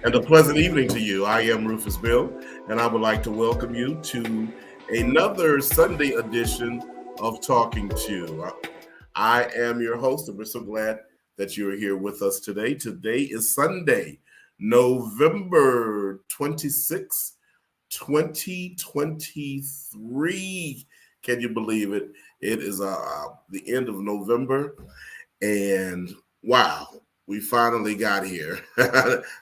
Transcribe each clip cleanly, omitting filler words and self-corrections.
And a pleasant evening to you. I am Rufus Bill, and I would like to welcome you to another Sunday edition of Talking To. I am your host, and we're so glad that you're here with us today. Today is Sunday, November 26th, 2023. Can you believe it? It is the end of November, and wow, we finally got here.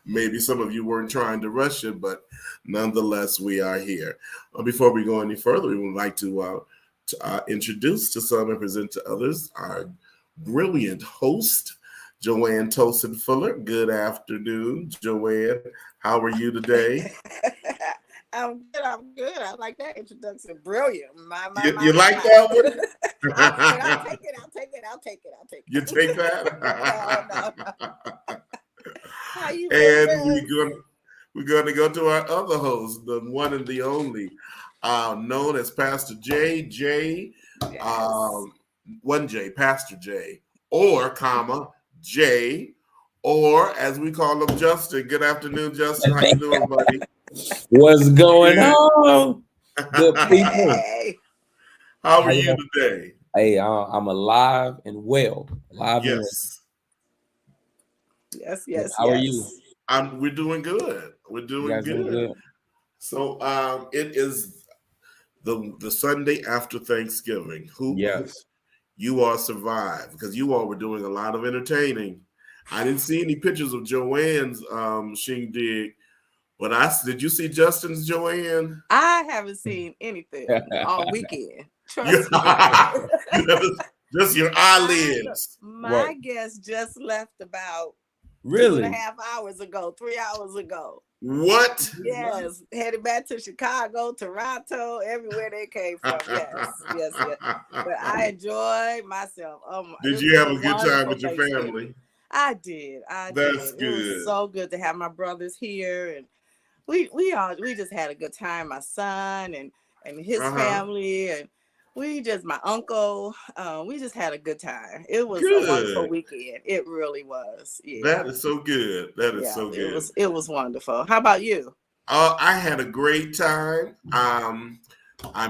Maybe some of you weren't trying to rush it, but nonetheless, we are here. Before we go any further, we would like to introduce to some and present to others our brilliant host, Joanne Tosin Fuller. Good afternoon, Joanne. How are you today? I'm good. I'm good. I like that introduction. Brilliant. You like that one? I'll take it. I'll take it. You take that? No. How you And doing? we're going to go to our other host, the one and the only, known as Pastor J. Yes. One J, Pastor J, or comma J, or as we call him, Justin. Good afternoon, Justin. How you doing, buddy? What's going on, good people? Hey. How are you today? Hey, I'm alive and well. Yes. Yes. How are you? We're doing good. We're doing good. So it is the Sunday after Thanksgiving. Yes. You all survived because you all were doing a lot of entertaining. I didn't see any pictures of Joanne's shindig, but did you see Justin's, Joanne? I haven't seen anything all weekend. Trust me. Just your eyelids. My guest just left about Really? 2.5 hours ago, 3 hours ago. What? Yes, headed back to Chicago, Toronto, everywhere they came from. Yes. But I enjoyed myself. Did you have a good time with your family? I did. That's good. It was so good to have my brothers here, and we just had a good time. My son and his family, and my uncle, we just had a good time. It was a wonderful weekend. It really was. Yeah. That is so good. So good. It was wonderful. How about you? I had a great time. I'm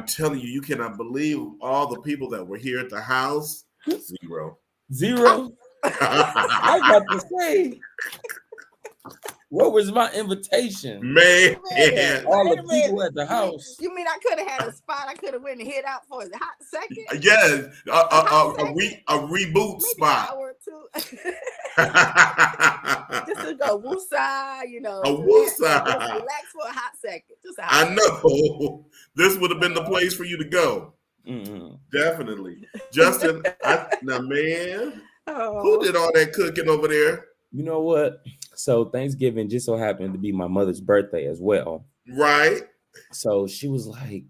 telling you, you cannot believe all the people that were here at the house. Zero. I was about to say, what was my invitation? Man. All the people at the house. You mean I could have had a spot I could have went and hit out for a hot second? Yes, a reboot spot. Hour or two. Just to go woosah, A woosah. Relax for a hot second. I know. This would have been the place for you to go. Mm-hmm. Definitely. Justin, now, man, who did all that cooking over there? You know what? So Thanksgiving just so happened to be my mother's birthday as well. Right. So she was like,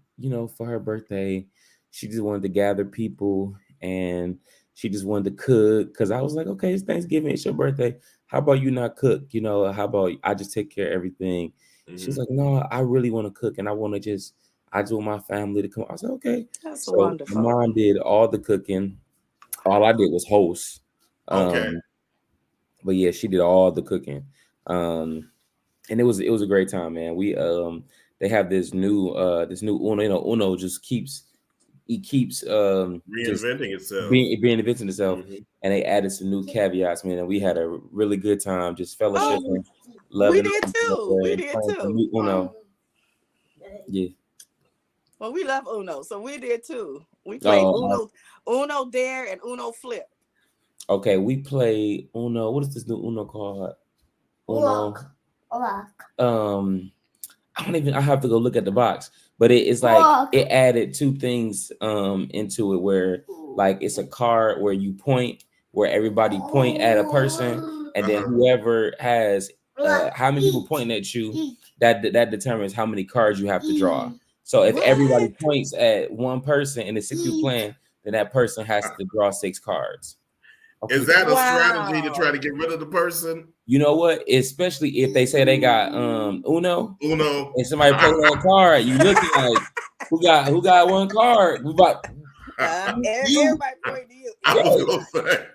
for her birthday, she just wanted to gather people and she just wanted to cook. Because I was like, okay, it's Thanksgiving, it's your birthday. How about you not cook? How about I just take care of everything? Mm-hmm. She's like, no, I really want to cook and I want to I just want my family to come. I said, okay. That's wonderful. My mom did all the cooking. All I did was host. Okay. But yeah, she did all the cooking. And it was a great time, man. We they have this new Uno. Uno just keeps reinventing itself. Reinventing itself. Mm-hmm. And they added some new caveats, man. And we had a really good time just fellowshipping. We did too. Uno. Yeah. Well, we love Uno, so we did too. We played Uno Dare and Uno Flip. Okay, we play Uno. What is this new Uno called? Uno. I have to go look at the box, but it's like it added two things into it where like it's a card where you point, where everybody point at a person, and then whoever has how many people pointing at you, that determines how many cards you have to draw. So if everybody points at one person and it's 6 people playing, then that person has to draw 6 cards. Okay. Is that a strategy to try to get rid of the person? You know what? Especially if they say they got Uno, and somebody play that card, you looking like who got one card? We got everybody pointing to you. I was gonna say.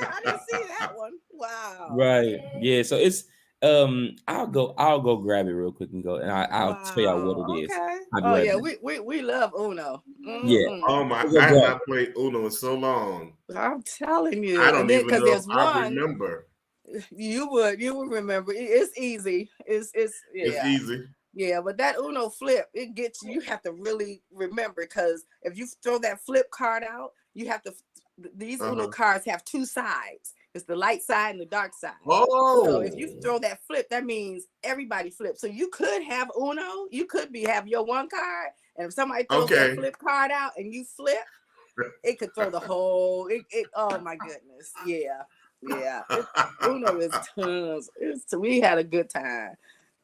I didn't see that one. Wow. Right. Yeah. So it's I'll go grab it real quick and go, and I'll tell y'all what Wow. it is. Okay. I'll be Oh right yeah, back. we love Uno. Yeah. Oh my! We'll go I have grab not played Uno in so long. I'm telling you. I And don't then even because know if there's I one remember. you would remember. It's easy. It's It's yeah. easy. Yeah, but that Uno flip, it gets you. You have to really remember because if you throw that flip card out, you have to. These Uno cards have two sides. It's the light side and the dark side. Oh, So if you throw that flip, that means everybody flips. So you could have Uno. You could have your one card, and if somebody throws that flip card out and you flip, it could throw the whole. Oh my goodness, yeah. Uno is tons. We had a good time.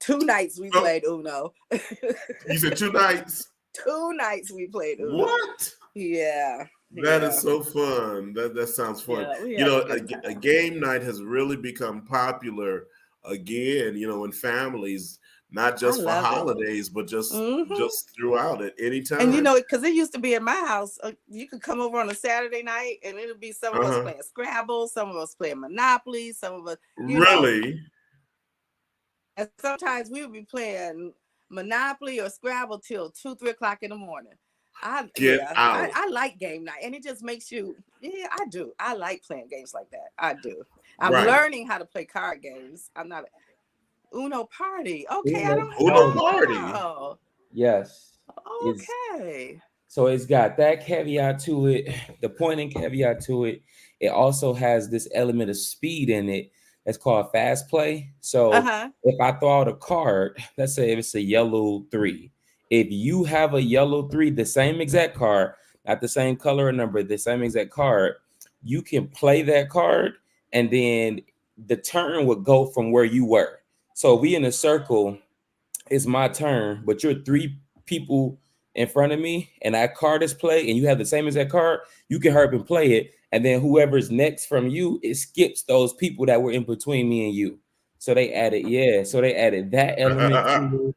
2 nights we played Uno. You said 2 nights? 2 nights we played Uno. What? Yeah. That is so fun. That sounds fun. Yeah, a game night has really become popular again, in families, not just for holidays, but just throughout it, anytime. And because it used to be in my house, you could come over on a Saturday night and it'll be some of us playing Scrabble, some of us playing Monopoly, some of us really. And sometimes we would be playing Monopoly or Scrabble till 2-3 o'clock in the morning. I like game night, and it just makes you. Yeah, I do. I like playing games like that. I do. I'm learning how to play card games. I'm not Uno Party. Okay, Uno Party. Oh. Yes. Okay. So it's got that caveat to it, the pointing caveat to it. It also has this element of speed in it. That's called fast play. So if I throw out a card, let's say if it's a yellow 3, if you have a yellow 3, the same exact card, not the same color or number, the same exact card, you can play that card and then the turn would go from where you were. So we in a circle, it's my turn, but you're 3 people in front of me and that card is played and you have the same exact card, you can hurry up and play it. And then whoever's next from you, it skips those people that were in between me and you. So they added that element to it.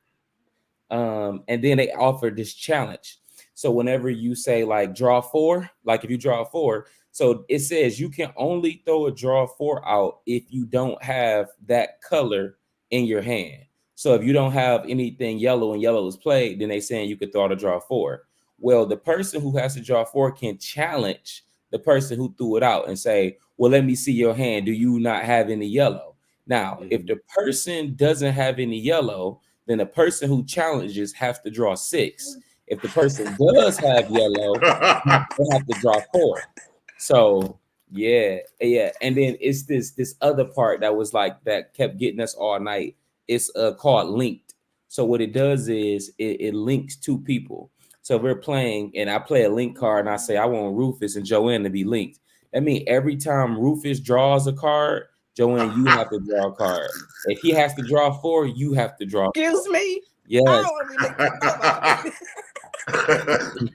And then they offered this challenge. So whenever you say like draw 4, like if you draw 4, so it says you can only throw a draw 4 out if you don't have that color in your hand. So if you don't have anything yellow and yellow is played, then they saying you could throw out a draw 4. Well, the person who has to draw 4 can challenge the person who threw it out and say, well, let me see your hand. Do you not have any yellow? Now, if the person doesn't have any yellow, then the person who challenges has to draw 6. If the person does have yellow, they have to draw 4. So yeah. And then it's this other part that was like that kept getting us all night. It's called linked. So what it does is it links 2 people. So if we're playing and I play a link card and I say I want Rufus and Joanne to be linked. That means every time Rufus draws a card, Joanne, you have to draw a card. If he has to draw 4, you have to draw. Excuse me? Yes. I don't want to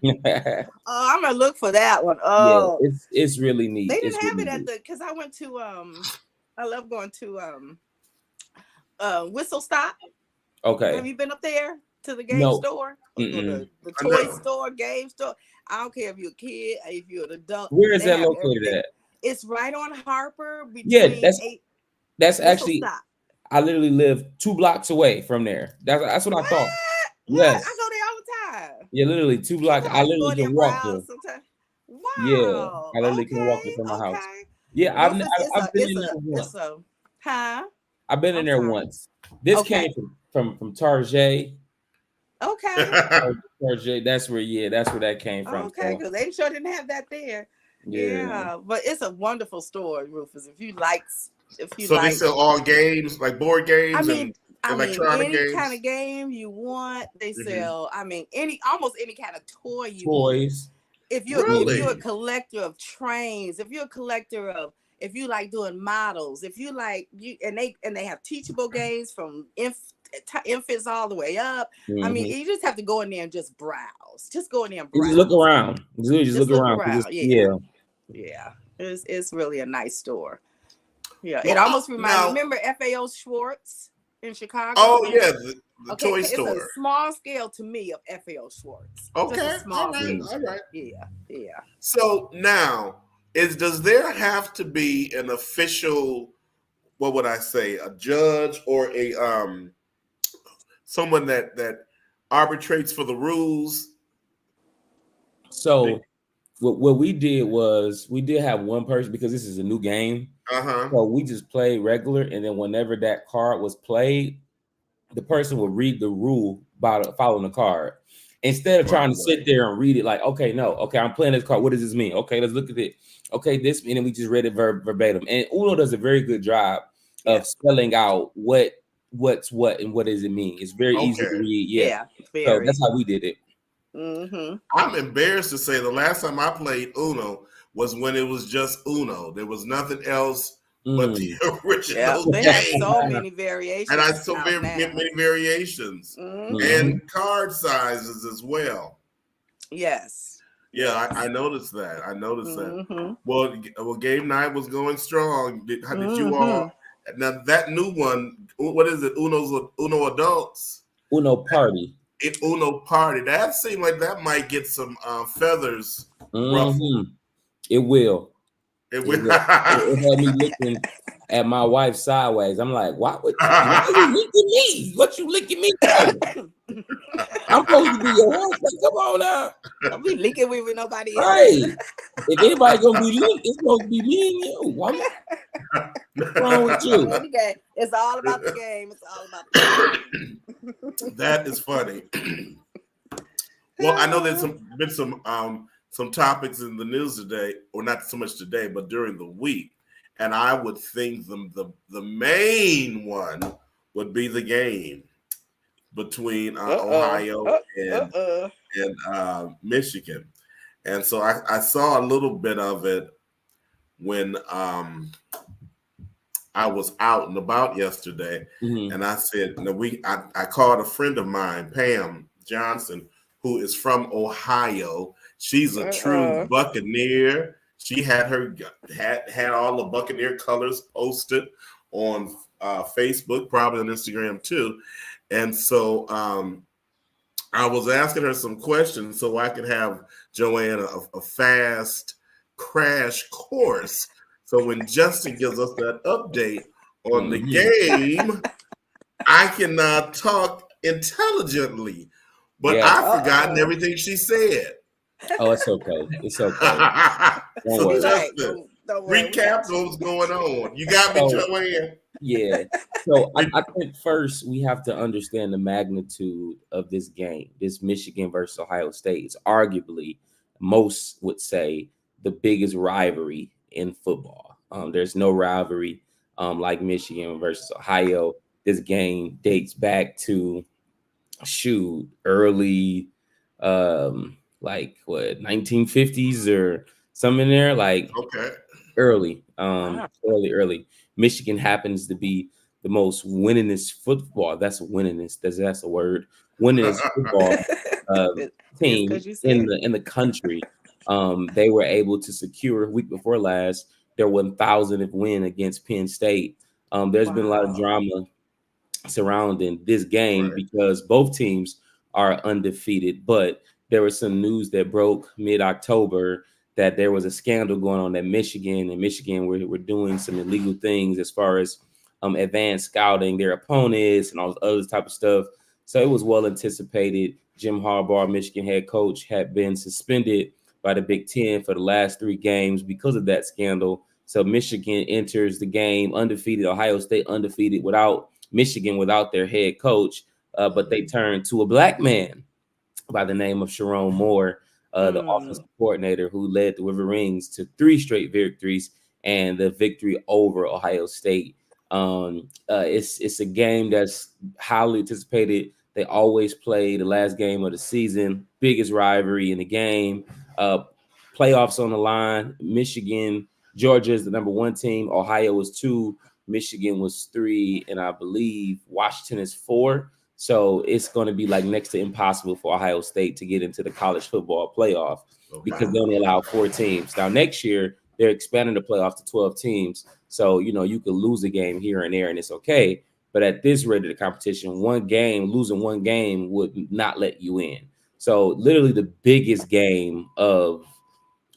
be linked. I'm gonna look for that one. Oh, yeah, it's really neat. They didn't have it at because I went to I love going to Whistle Stop. Okay. Have you been up there to the game store? The toy store, game store. I don't care if you're a kid, if you're an adult. Where is that located at? It's right on Harper. That's actually. Stop. I literally live 2 blocks away from there. That's what I thought. Yes, I go there all the time. Yeah, literally 2 blocks. I literally can walk there. Wow. Yeah, I literally can walk there from my house. Yeah, I've been in there once. I've been in there once. This came from Target. Okay. Target. That's where that came from. Okay, because they sure didn't have that there. Yeah, but it's a wonderful store, Rufus. If you they sell all games, like board games. I mean, electronic any games. kind of game you want, they sell. I mean, almost any kind of toy you toys. Want. If you're a collector of trains, if you're a collector of, if you like doing models, if you like and they have teachable games from infants all the way up. I mean, you just have to go in there and just browse. Just go in there and browse. Just look around. Just look around. Yeah. It's really a nice store. Yeah, it almost reminds me. Remember FAO Schwartz in Chicago? Oh yeah, the toy store. It's a small scale to me of FAO Schwartz. Okay, all right. Yeah. So now, does there have to be an official what would I say, a judge or a someone that arbitrates for the rules. So what we did was we did have one person, because this is a new game. So we just played regular, and then whenever that card was played, the person would read the rule by following the card. Instead of trying to sit there and read it like, okay, no, okay, I'm playing this card. What does this mean? Okay, let's look at it. Okay, this, and then we just read it verbatim. And Uno does a very good job of spelling out what's what and what does it mean. It's very easy to read. Yeah. So that's how we did it. I'm embarrassed to say the last time I played Uno was when it was just Uno. There was nothing else but the original. They have so many variations. And I so many variations and card sizes as well. Yes. Yeah, I noticed that. That. Well, game night was going strong. Did you all? Now that new one, what is it? Uno Adults. Uno Party. Uno Party. That seemed like that might get some feathers ruffled. It will. It will. It had me looking at my wife sideways. I'm like, why are you licking me? What you licking me for? I'm supposed to be your husband. Come on now. Don't be licking with nobody else. Right. If anybody gonna be licked, it's supposed to be me and you. What's wrong with you? It's all about the game. It's all about the game. That is funny. Well, I know there's been some topics in the news today, or not so much today, but during the week. And I would think the main one would be the game between Ohio and Michigan. And so I saw a little bit of it when I was out and about yesterday. And I said, I called a friend of mine, Pam Johnson, who is from Ohio. She's a true Buccaneer. She had all the Buccaneer colors posted on Facebook, probably on Instagram too. And so I was asking her some questions so I could have Joanne a fast crash course. So when Justin gives us that update on the game, I can talk intelligently. But I've forgotten everything she said. Oh, it's okay. It's okay. So Justin, recap what's going on. You got me, Joanne. Yeah. So I think first we have to understand the magnitude of this game. This Michigan versus Ohio State is arguably, most would say, the biggest rivalry in football. There's no rivalry like Michigan versus Ohio. This game dates back to early 1950s or something there, early. Michigan happens to be the most winningest football. That's a word. Winningest football team in the country. They were able to secure week before last their 1,000th win against Penn State. There's been a lot of drama surrounding this game because both teams are undefeated, but there was some news that broke mid-October that there was a scandal going on at Michigan, and Michigan were doing some illegal things as far as advanced scouting their opponents and all this other type of stuff. So it was well anticipated. Jim Harbaugh, Michigan head coach, had been suspended by the Big Ten for the last 3 games because of that scandal. So Michigan enters the game undefeated, Ohio State undefeated without their head coach, but they turned to a black man by the name of Sharon Moore, the offensive coordinator, who led the Wolverines to 3 straight victories and the victory over Ohio State. It's a game that's highly anticipated. They always play the last game of the season, biggest rivalry in the game. Playoffs on the line. Georgia is the number 1 team. Ohio is 2. Michigan was 3, and I believe Washington is 4. So it's going to be like next to impossible for Ohio State to get into the college football playoff because they only allow 4 teams. Now, next year, they're expanding the playoff to 12 teams. So, you could lose a game here and there, and it's okay. But at this rate of the competition, losing one game would not let you in. So literally the biggest game of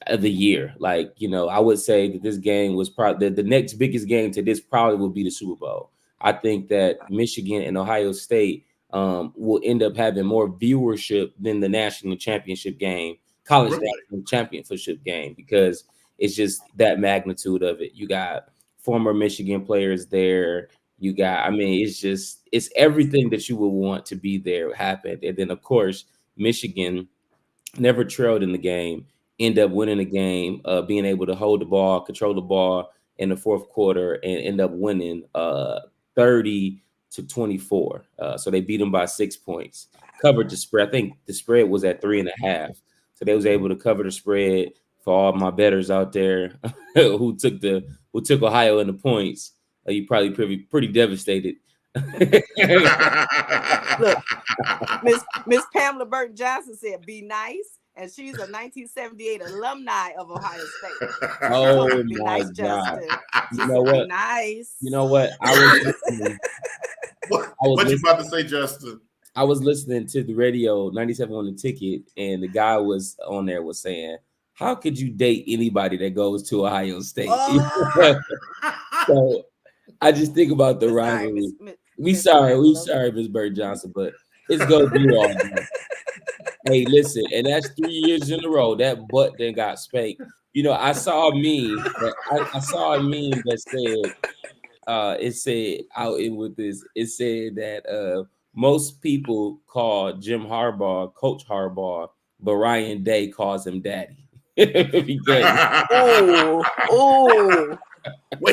of the year. Like, you know, I would say that this game was probably the next biggest game to this probably will be the Super Bowl. I think that Michigan and Ohio State will end up having more viewership than the national championship game, college national championship game, because it's just that magnitude of it. You got former Michigan players there. You got, I mean, it's everything that you would want to be there happened. And then, of course, Michigan never trailed in the game, end up winning the game, being able to hold the ball, control the ball in the fourth quarter, and end up winning 30-24. So they beat them by 6 points. Covered the spread. I think the spread was at 3.5. So they was able to cover the spread for all my bettors out there who took Ohio in the points. You probably pretty devastated. Look, Miss Pamela Burton Johnson said, "Be nice," and she's a 1978 alumni of Ohio State. Oh So, my nice, God! Justin. You know what? Be nice. You know what? What you about to say, Justin? I was listening to the radio 97 on the Ticket, and the guy was on there was saying, "How could you date anybody that goes to Ohio State?" Oh. So I just think about the rivalry. We sorry, Miss Bird Johnson, but it's go Blue all day. Hey, listen, and that's 3 years in a row that butt then got spanked. You know, I saw a meme that said, it said that most people call Jim Harbaugh Coach Harbaugh, but Ryan Day calls him Daddy. Wait.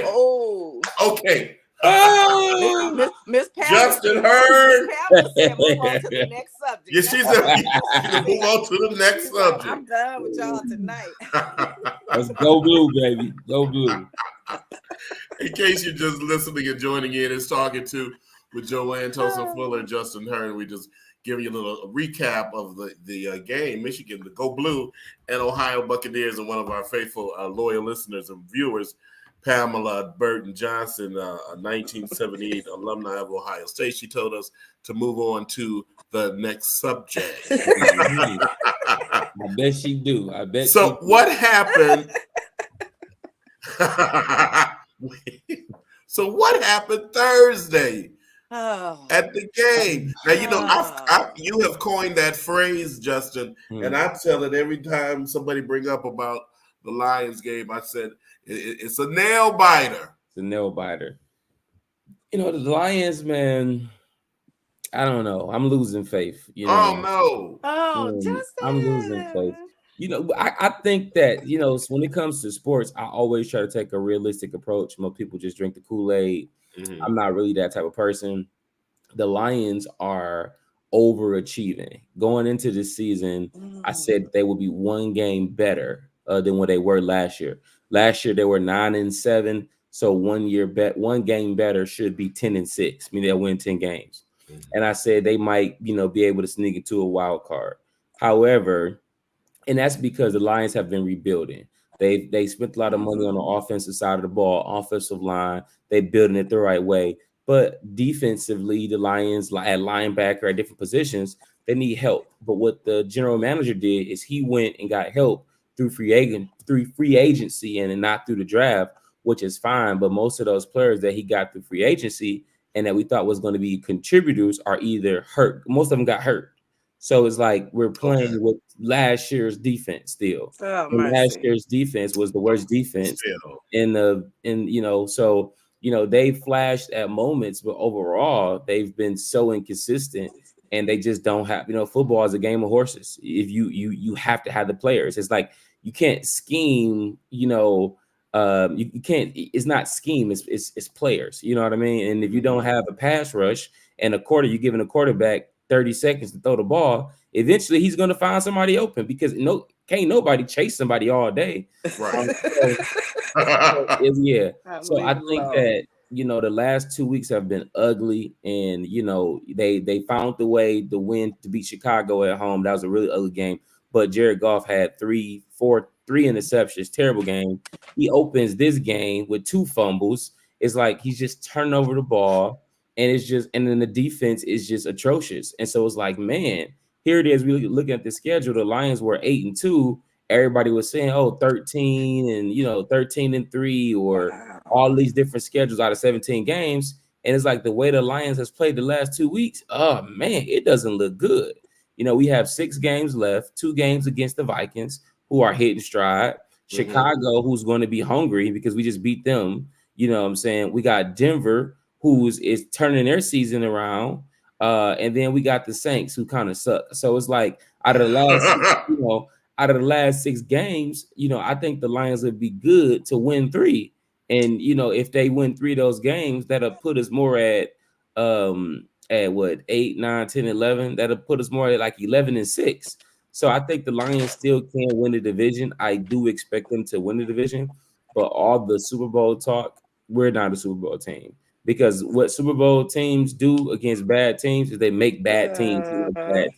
Oh. Okay. Miss Justin Heard. Said, move on to the next subject. Yeah, she said move on to the next subject. I'm done with y'all tonight. Let's go Blue, baby. Go Blue. In case you're just listening and joining in, it's Talking To with Joanne Tosin Fuller and Justin Heard. We just give you a little recap of the game. Michigan, the Go Blue, and Ohio Buccaneers, and one of our faithful loyal listeners and viewers, Pamela Burton Johnson, a 1978 alumni of Ohio State. She told us to move on to the next subject. I bet she do. So what happened? So what happened Thursday at the game? Now, you know, you have coined that phrase, Justin, and I tell it every time somebody bring up about the Lions game. I said, it's a nail biter. It's a nail biter. You know, the Lions, man, I don't know. I'm losing faith. You know? Oh, no. Oh, Justin. I'm losing faith. You know, I think that, you know, when it comes to sports, I always try to take a realistic approach. Most people just drink the Kool-Aid. Mm-hmm. I'm not really that type of person. The Lions are overachieving. Going into this season, I said they would be one game better than what they were last year. Last year they were 9-7, so 1 game better should be 10-6. I mean, they'll win 10 games. Mm-hmm. And I said they might, you know, be able to sneak into a wild card. However, and that's because the Lions have been rebuilding. They spent a lot of money on the offensive side of the ball, offensive line. They building it the right way. But defensively, the Lions at linebacker at different positions, they need help. But what the general manager did is he went and got help through free agency and not through the draft, which is fine. But most of those players that he got through free agency and that we thought was going to be contributors are either hurt. Most of them got hurt. So it's like we're playing with last year's defense still. Last year's defense was the worst defense so they flashed at moments, but overall they've been so inconsistent and they just don't have, football is a game of horses. If you have to have the players. It's like you can't scheme, you can't, it's not scheme, it's players, you know what I mean? And if you don't have a pass rush and you're giving a quarterback 30 seconds to throw the ball, eventually he's going to find somebody open because can't nobody chase somebody all day. Right. So I think that, the last 2 weeks have been ugly and, they found the way to win to beat Chicago at home. That was a really ugly game, but Jared Goff had three interceptions, terrible game. He opens this game with 2 fumbles. It's like he's just turning over the ball. And then the defense is just atrocious. And so it's like, man, here it is. We looking at the schedule. The Lions were 8-2. everybody was saying, oh, 13 and 13-3 or all these different schedules out of 17 games. And it's like the way the Lions has played the last 2 weeks. Oh man, it doesn't look good. We have 6 games left, 2 games against the Vikings, who are hitting stride. Chicago, who's going to be hungry because we just beat them. You know what I'm saying? We got Denver, who's turning their season around. And then we got the Saints, who kind of suck. So it's like out of the last 6 games, I think the Lions would be good to win 3. And if they win 3 of those games, that'll put us more at what 8, 9, 10, 11. That'll put us more at like 11-6. So I think the Lions still can win the division. I do expect them to win the division, but all the Super Bowl talk, we're not a Super Bowl team, because what Super Bowl teams do against bad teams is they make bad teams look bad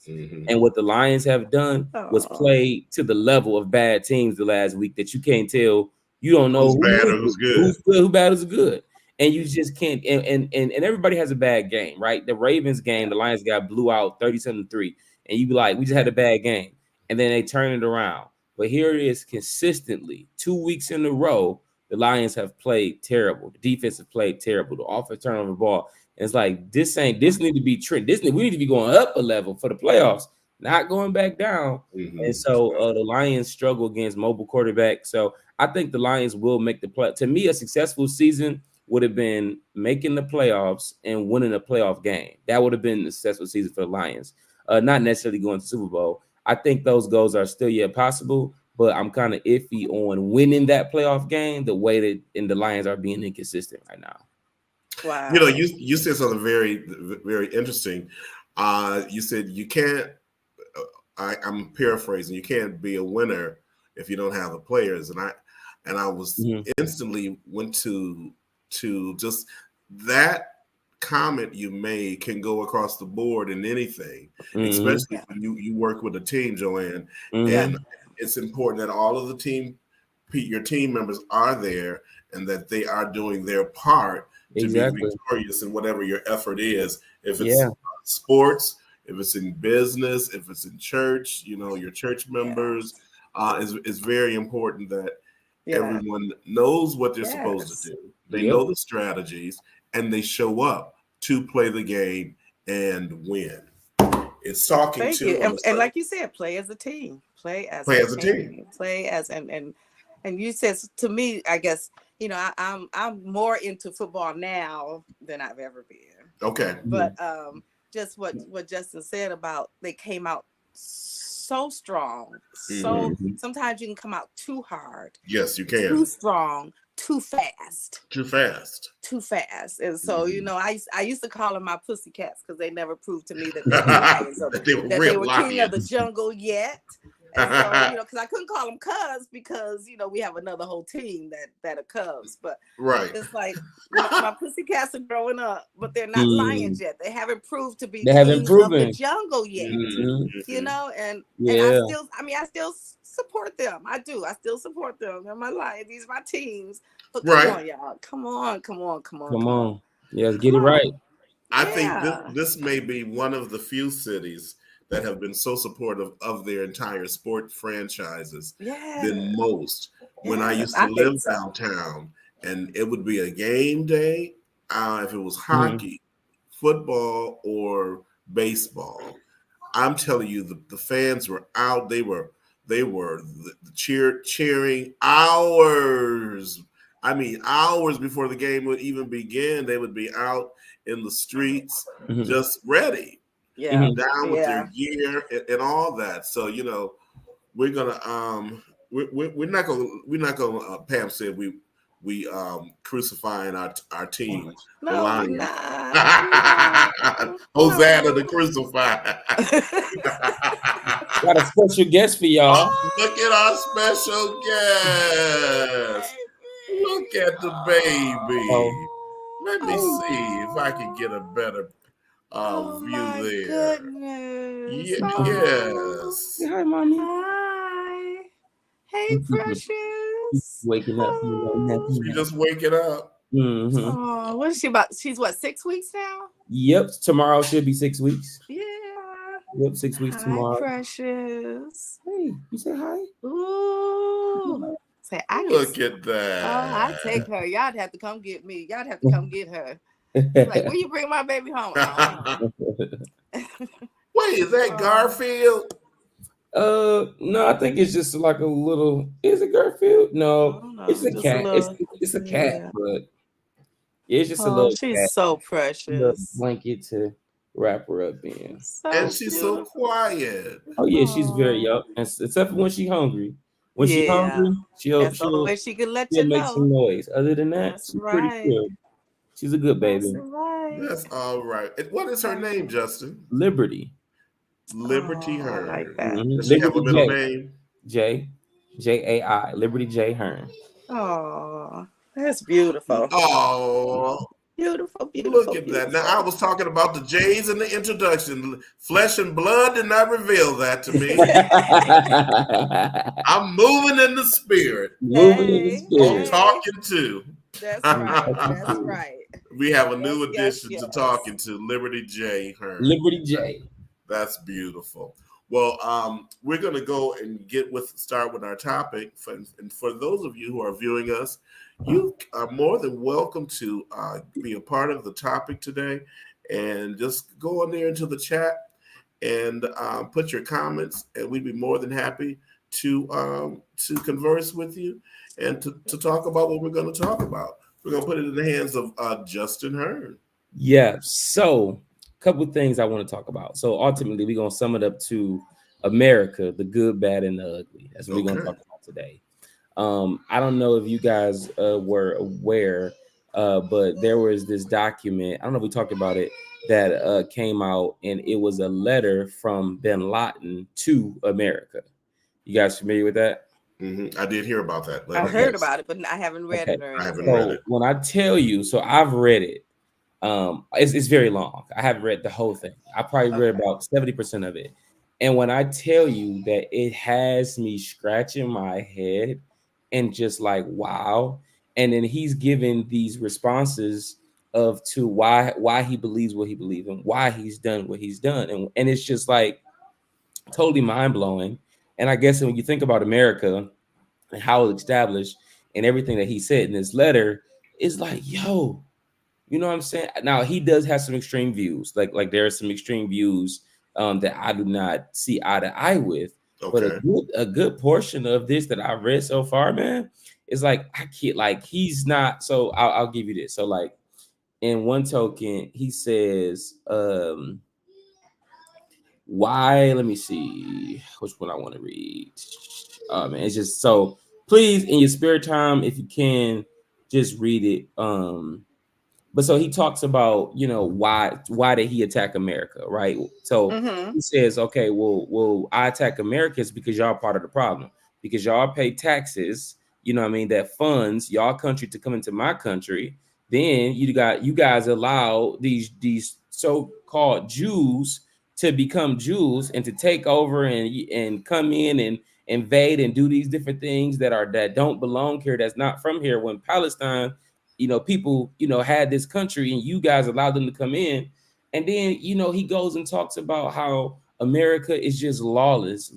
teams. And what the Lions have done was play to the level of bad teams the last week that you can't tell. You don't know who's bad or who's good. Who bad is good. And you just can't. And everybody has a bad game, right? The Ravens game, the Lions blew out 37-3. And you be like, we just had a bad game. And then they turn it around. But here it is consistently 2 weeks in a row. The Lions have played terrible. The defense has played terrible. The offense turnover the ball. And it's like, this need to be trend. We need to be going up a level for the playoffs, not going back down. And so the Lions struggle against mobile quarterback. So I think the Lions will make the play. To me, a successful season would have been making the playoffs and winning a playoff game. That would have been a successful season for the Lions. Not necessarily going to Super Bowl. I think those goals are still yet possible, but I'm kind of iffy on winning that playoff game the way that the Lions are being inconsistent right now. Wow. You said something very, very interesting. You said you can't, I'm paraphrasing, you can't be a winner if you don't have the players. And I was instantly went to just that comment you made can go across the board in anything, especially when you work with a team, Joanne. And it's important that all of your team members are there and that they are doing their part to be victorious in whatever your effort is. If it's sports, if it's in business, if it's in church, your church members, it's very important that everyone knows what they're supposed to do. They know the strategies, and they show up to play the game and win. It's talking Thank you. And like you said, play as a team. Play as a team. Play as and you said to me, I guess, I'm more into football now than I've ever been. Okay. But just what Justin said about they came out so strong. So sometimes you can come out too hard. Yes, you can. Too strong. Too fast. And so, I used to call them my pussycats because they never proved to me that they were king of the jungle yet. And so, because I couldn't call them cubs because, we have another whole team that are cubs. But it's like my pussycats are growing up, but they're not lions yet. They haven't proved to be kings of the jungle yet. And I still support them. I do. I still support them. They're my lions. These are my teams. But come on, y'all. Come on. Yeah, get it right. I think this may be one of the few cities that have been so supportive of their entire sport franchises than most. When I used to live downtown, and it would be a game day, if it was hockey, football, or baseball, I'm telling you, the fans were out. They were cheering hours. I mean, hours before the game would even begin. They would be out in the streets, just ready, down with their gear and all that. So we're gonna we're not gonna. Pam said we crucifying our team. No, we're not. Hosanna the crucified. Got a special guest for y'all. Look at our special guest. Look at the baby. Let me see if I can get a better view there. Goodness. Yes. Hi, mommy. Hi. Hey, precious. Waking up. She's just waking up. Oh, what is she about? She's 6 weeks now? Yep. Tomorrow should be 6 weeks. Yeah. Yep, 6 weeks Hi, tomorrow. Precious. Hey, you say hi. Ooh. Say I can. Look at Oh, I that. take her. Y'all have to come get me. Y'all have to come get her. Like, will you bring my baby home? Wait, is that Garfield? No, I think it's just like a little. Is it Garfield? No, it's a just cat. a little, It's a cat, but it's just a oh, little. she's cat. so A precious. blanket to wrap her up in. So And she's beautiful. so quiet. Oh yeah, she's very young, except for when she's hungry. When she's hungry, that's the only way she can let you make know. some noise. Other than that, That's she's right. pretty good. She's a good baby. That's right. That's all right. And what is her name, Justin? Liberty. Liberty I Hearn. like that. Does she have a middle name? J-A-I. Liberty J Hearn. Oh, that's beautiful. Oh, beautiful. Look at that. Now, I was talking about the J's in the introduction. Flesh and blood did not reveal that to me. I'm moving in the spirit. I'm talking to. That's right. That's right. We have a new addition to talking to, Liberty J Hearn. Liberty J. That's beautiful. Well, we're going to go and start with our topic. And for those of you who are viewing us, you are more than welcome to be a part of the topic today, and just go on there into the chat and put your comments, and we'd be more than happy to converse with you and to talk about what we're going to talk about. We're going to put it in the hands of Justin Hearn. Yeah. So a couple of things I want to talk about. So ultimately, we're going to sum it up to America, the good, bad, and the ugly. That's what we're going to talk about today. I don't know if you guys were aware, but there was this document. I don't know if we talked about it, that came out, and it was a letter from bin Laden to America. You guys familiar with that? Mm-hmm. I did hear about that. I heard about it, but I haven't read it. I haven't read it. When I tell you, so I've read it. It's very long. I haven't read the whole thing. I probably read about 70% of it. And when I tell you that it has me scratching my head and just like, wow. And then he's given these responses to why he believes what he believes and why he's done what he's done. And it's just like totally mind-blowing. And I guess when you think about America and how it's established and everything that he said in this letter, is like, yo, you know what I'm saying? Now he does have some extreme views. Like there are some extreme views that I do not see eye to eye with. Okay. But a good portion of this that I've read so far, man, is like I can't, like he's not. So I'll give you this. So like in one token, he says, why? Let me see which one I want to read. Oh man, it's just so. Please, in your spare time, if you can, just read it. But so he talks about, you know, why did he attack America, right? So he says, okay, well, I attack America is because y'all are part of the problem, because y'all pay taxes, you know what I mean, that funds y'all country to come into my country. Then you guys allow these so-called Jews to become Jews and to take over and come in and invade and do these different things that don't belong here, that's not from here. When Palestine, you know, people, you know, had this country and you guys allowed them to come in. And then, you know, he goes and talks about how America is just lawless,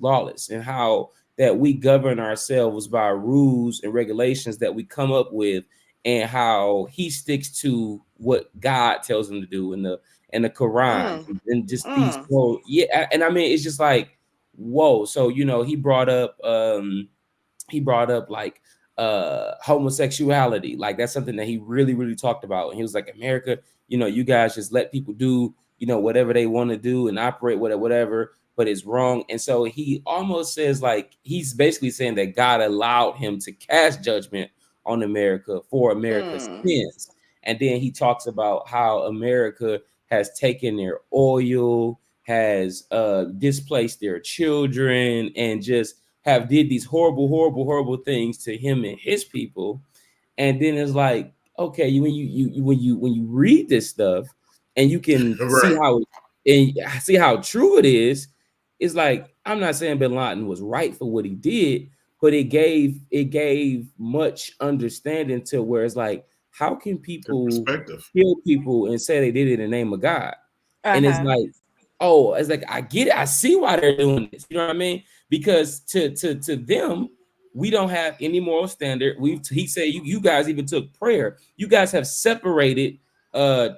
and how that we govern ourselves by rules and regulations that we come up with, and how he sticks to what God tells him to do in the Quran and just these. Well, yeah. And I mean, it's just like, whoa. So, you know, he brought up like homosexuality. Like that's something that he really talked about. And he was like, America, you know, you guys just let people do, you know, whatever they want to do and operate whatever, but it's wrong. And so he almost says, like, he's basically saying that God allowed him to cast judgment on America for America's sins. And then he talks about how America has taken their oil, has displaced their children, and just have did these horrible things to him and his people. And then it's like, okay, when you read this stuff and you can see how true it is, it's like, I'm not saying bin Laden was right for what he did, but it gave much understanding to where it's like, how can people kill people and say they did it in the name of God? And it's like, oh, it's like I get it. I see why they're doing this. You know what I mean? Because to them, we don't have any moral standard. He said you guys even took prayer. You guys have separated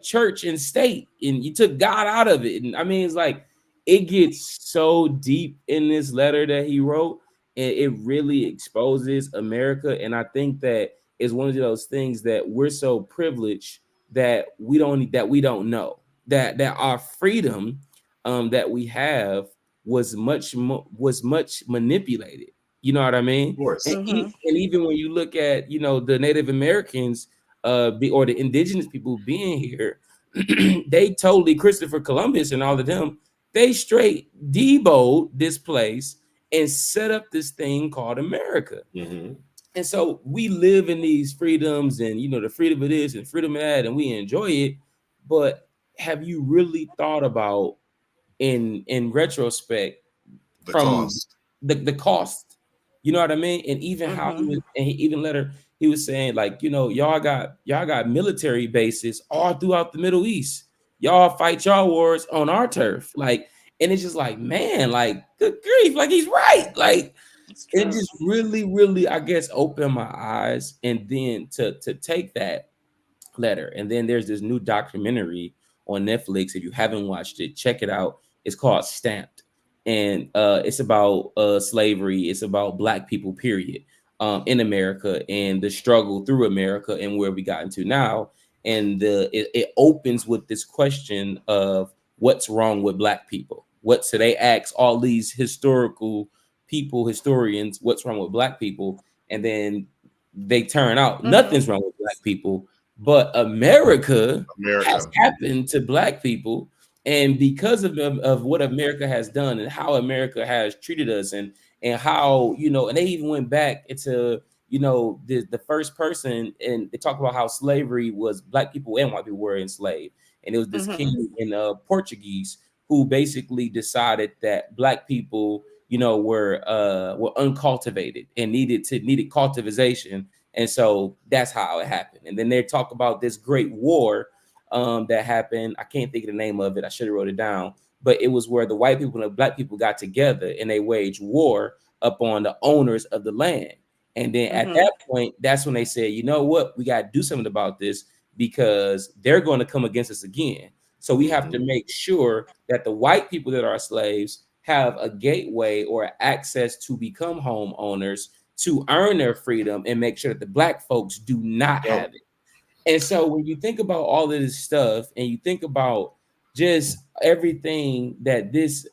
church and state, and you took God out of it. And I mean, it's like it gets so deep in this letter that he wrote, and it really exposes America. And I think that is one of those things that we're so privileged that we don't know that our freedom that we have was much manipulated. You know what I mean? Of course. And even when you look at, you know, the Native Americans or the indigenous people being here, they totally, Christopher Columbus and all of them, they straight deboed this place and set up this thing called America. And so we live in these freedoms and, you know, the freedom of this and freedom of that, and we enjoy it. But have you really thought about in retrospect The from cost. the cost? You know what I mean? And even how he was, and he even later he was saying, like, you know, y'all got military bases all throughout the Middle East. Y'all fight y'all wars on our turf. Like, and it's just like, man, like, good grief, like he's right. Like, it just really, I guess, opened my eyes. And then to take that letter, and then there's this new documentary on Netflix. If you haven't watched it, check it out. It's called Stamped, and it's about slavery. It's about Black people, period, in America, and the struggle through America and where we got into now. And it opens with this question of what's wrong with Black people. So they ask all these historians, what's wrong with Black people, and then they turn out nothing's wrong with Black people, but America has happened to Black people. And because of what America has done and how America has treated us, and how, you know, and they even went back into, you know, the first person, and they talk about how slavery was Black people and white people were enslaved. And it was this king in Portuguese who basically decided that Black people, you know, were uncultivated and needed cultivation. And so that's how it happened. And then they talk about this great war that happened. I can't think of the name of it. I should have wrote it down. But it was where the white people and the Black people got together and they waged war upon the owners of the land. And then at that point, that's when they said, you know what, we got to do something about this, because they're going to come against us again. So we have to make sure that the white people that are slaves have a gateway or access to become homeowners, to earn their freedom, and make sure that the Black folks do not have it. And so when you think about all of this stuff, and you think about just everything that this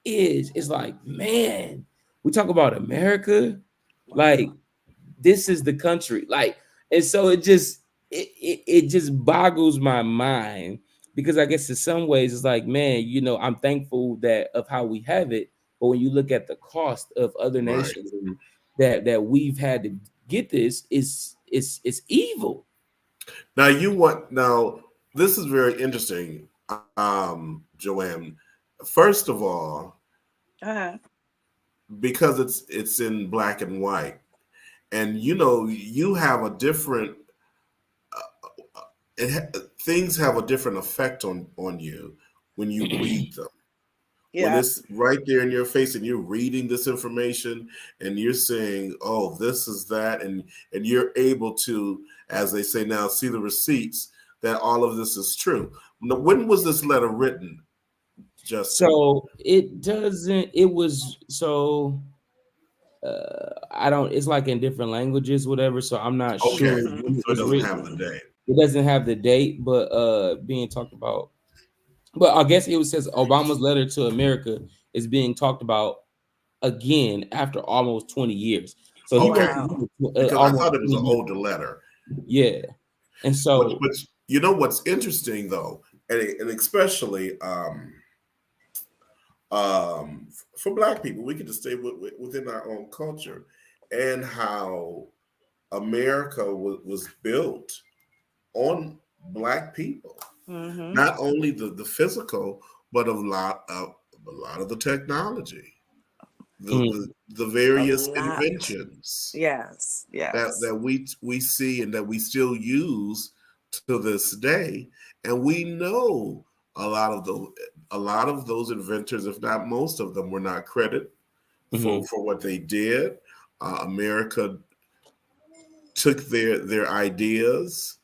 is like, man, we talk about America, like this is the country, like, and so it just boggles my mind, because I guess in some ways it's like, man, you know, I'm thankful of how we have it, but when you look at the cost of other nations that we've had to get this, it's evil. Now this is very interesting, Joanne. First of all, because it's in black and white, and you know, you have a different things have a different effect on you when you read them. When it's right there in your face and you're reading this information and you're saying, oh, this is that, and you're able to, as they say now, see the receipts that all of this is true. Now, when was this letter written? So I don't, it's like in different languages, whatever. So I'm not sure. So it doesn't have the date. It doesn't have the date, but being talked about. But I guess it says Obama's letter to America is being talked about again after almost 20 years. So because I thought it was an older letter. Yeah. And so, but you know what's interesting though, and especially for Black people, we can just stay within our own culture, and how America was built on Black people. Not only the physical, but a lot of the technology, the various inventions, that we see and that we still use to this day, and we know a lot of a lot of those inventors, if not most of them, were not credited Mm-hmm. for what they did. America took their ideas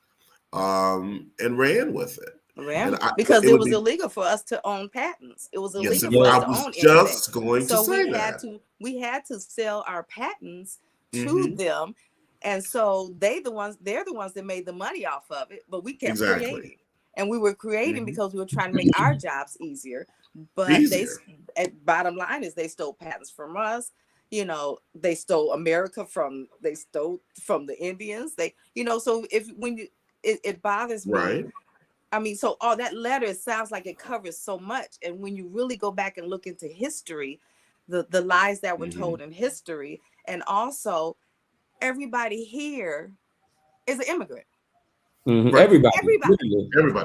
and ran with it. Because It it would was be, illegal for us to own patents. It was yes, illegal for us I to was own anything. just going to So say we had to sell our patents to Mhm. them. And so they're the ones that made the money off of it, but we kept Exactly. creating. And we were creating Mhm. because we were trying to make our jobs easier. But bottom line is they stole patents from us. You know, they stole they stole from the Indians. So it bothers me. Right. I mean, so all that letter, it sounds like it covers so much. And when you really go back and look into history, the lies that were told in history, and also everybody here is an immigrant. Mm-hmm. Right. Everybody,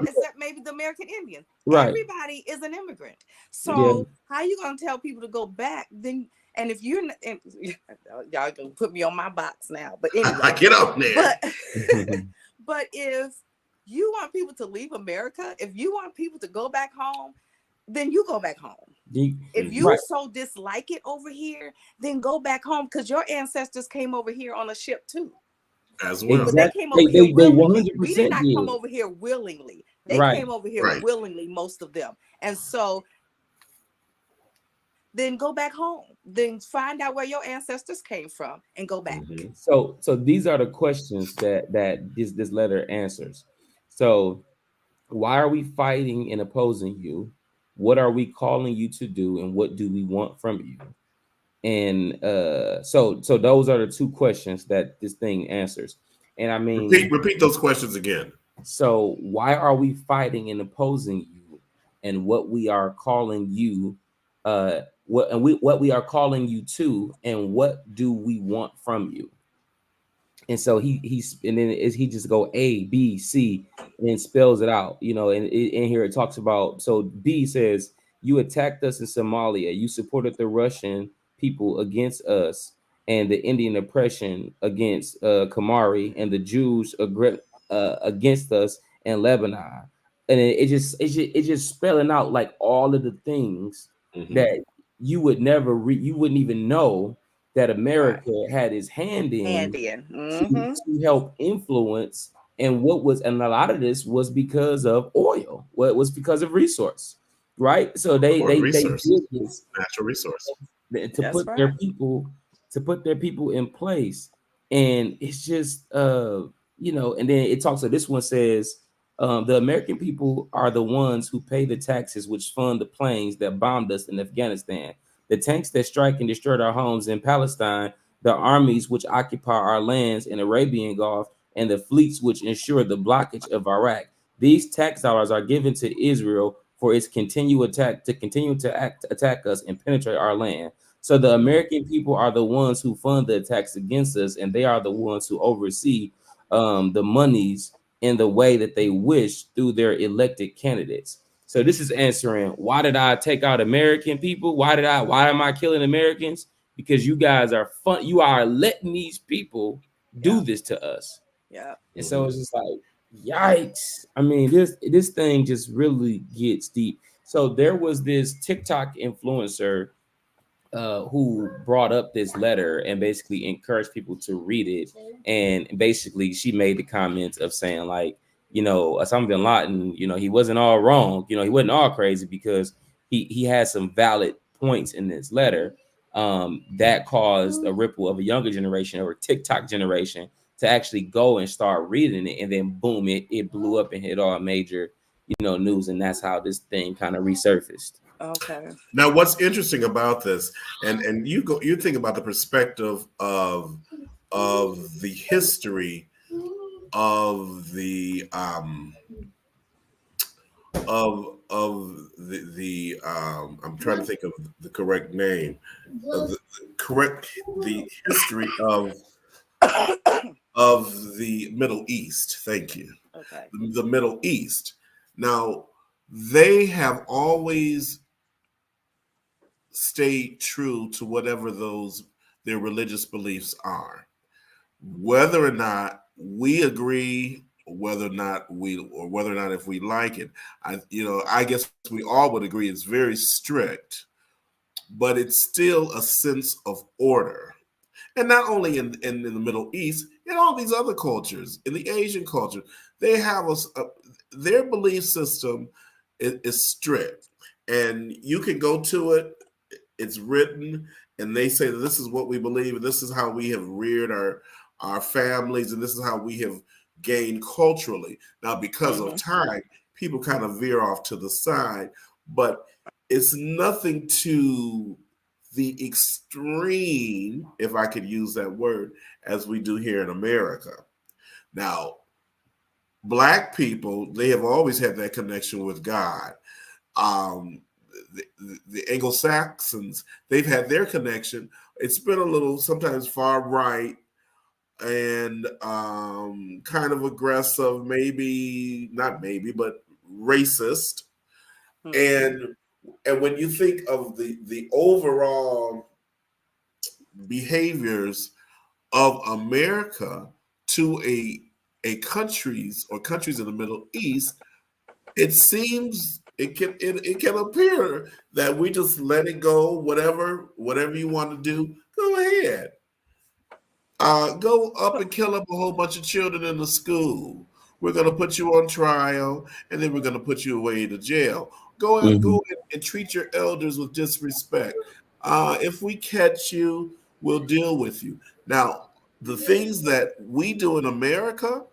except maybe the American Indian. right? Everybody is an immigrant. So how are you gonna tell people to go back then? And if you're and y'all gonna put me on my box now, but anyway, get up there. But if you want people to leave America, if you want people to go back home, then you go back home. If you so dislike it over here, then go back home, because your ancestors came over here on a ship too. As well. But they came over here willingly. We did not come over here willingly. They came over here willingly, most of them. And so then go back home. Then find out where your ancestors came from and go back. So these are the questions that this letter answers. So why are we fighting and opposing you? What are we calling you to do, and what do we want from you? And so those are the two questions that this thing answers. And I mean, repeat those questions again. So why are we fighting and opposing you, and what we are calling you, what we are calling you to, and what do we want from you? And so he just go A, B, C, and spells it out, you know. And in here it talks about, so B says, you attacked us in Somalia, you supported the Russian people against us, and the Indian oppression against Kamari, and the Jews against us in Lebanon. And it's just spelling out like all of the things that you would never you wouldn't even know that America had his hand in to help influence. And a lot of this was because of oil. Well, it was because of resource, right? So they did this natural resource to put their people in place. And it's just you know. And then it talks. So this one says, the American people are the ones who pay the taxes which fund the planes that bombed us in Afghanistan, the tanks that strike and destroyed our homes in Palestine, the armies which occupy our lands in Arabian Gulf, and the fleets which ensure the blockage of Iraq. These tax dollars are given to Israel for its continue to attack us and penetrate our land. So the American people are the ones who fund the attacks against us, and they are the ones who oversee the monies in the way that they wish through their elected candidates. So this is answering, why did I take out American people? Why am I killing Americans? Because you guys are fun. You are letting these people do this to us. Yeah. And so it's just like, yikes. I mean, this thing just really gets deep. So there was this TikTok influencer who brought up this letter and basically encouraged people to read it. And basically she made the comments of saying, like, you know, Osama bin Laden, you know, he wasn't all wrong. You know, he wasn't all crazy, because he had some valid points in this letter that caused a ripple of a younger generation, or a TikTok generation, to actually go and start reading it. And then boom, it blew up and hit all major, you know, news. And that's how this thing kind of resurfaced. Okay. Now, what's interesting about this, and you think about the perspective of the history of the I'm trying to think of the correct name, the history of the Middle East. Thank you. Okay. The Middle East. Now, they have always stayed true to whatever their religious beliefs are. Whether or not we agree, whether or not if we like it. I guess we all would agree it's very strict, but it's still a sense of order. And not only in the Middle East, in all these other cultures, in the Asian culture, they have their belief system is strict. And you can go to it, it's written, and they say that this is what we believe, and this is how we have reared our families, and this is how we have gained culturally. Now, because of time, people kind of veer off to the side, but it's nothing to the extreme, if I could use that word, as we do here in America. Now, Black people, they have always had that connection with God. The Anglo-Saxons, they've had their connection. It's been a little sometimes far right and kind of aggressive, but racist. And when you think of the overall behaviors of America to a countries in the Middle East, it seems it can appear that we just let it go. Whatever you want to do, go ahead. Go up and kill up a whole bunch of children in the school. We're going to put you on trial, and then we're going to put you away to jail. Go and treat your elders with disrespect. If we catch you, we'll deal with you. Now, the things that we do in America,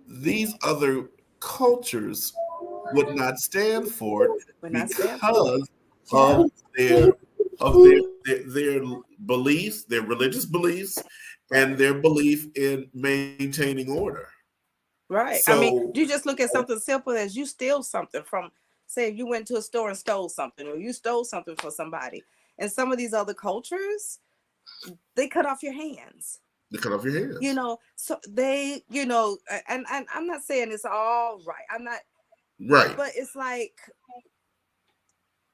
these other cultures would not stand for it because of their beliefs, their religious beliefs, and their belief in maintaining order. Right. So, I mean, you just look at something simple as you steal something from, say, you went to a store and stole something, or you stole something from somebody. And some of these other cultures, they cut off your hands. They cut off your hands. You know, so they, you know, and I'm not saying it's all right. I'm not. Right. But it's like,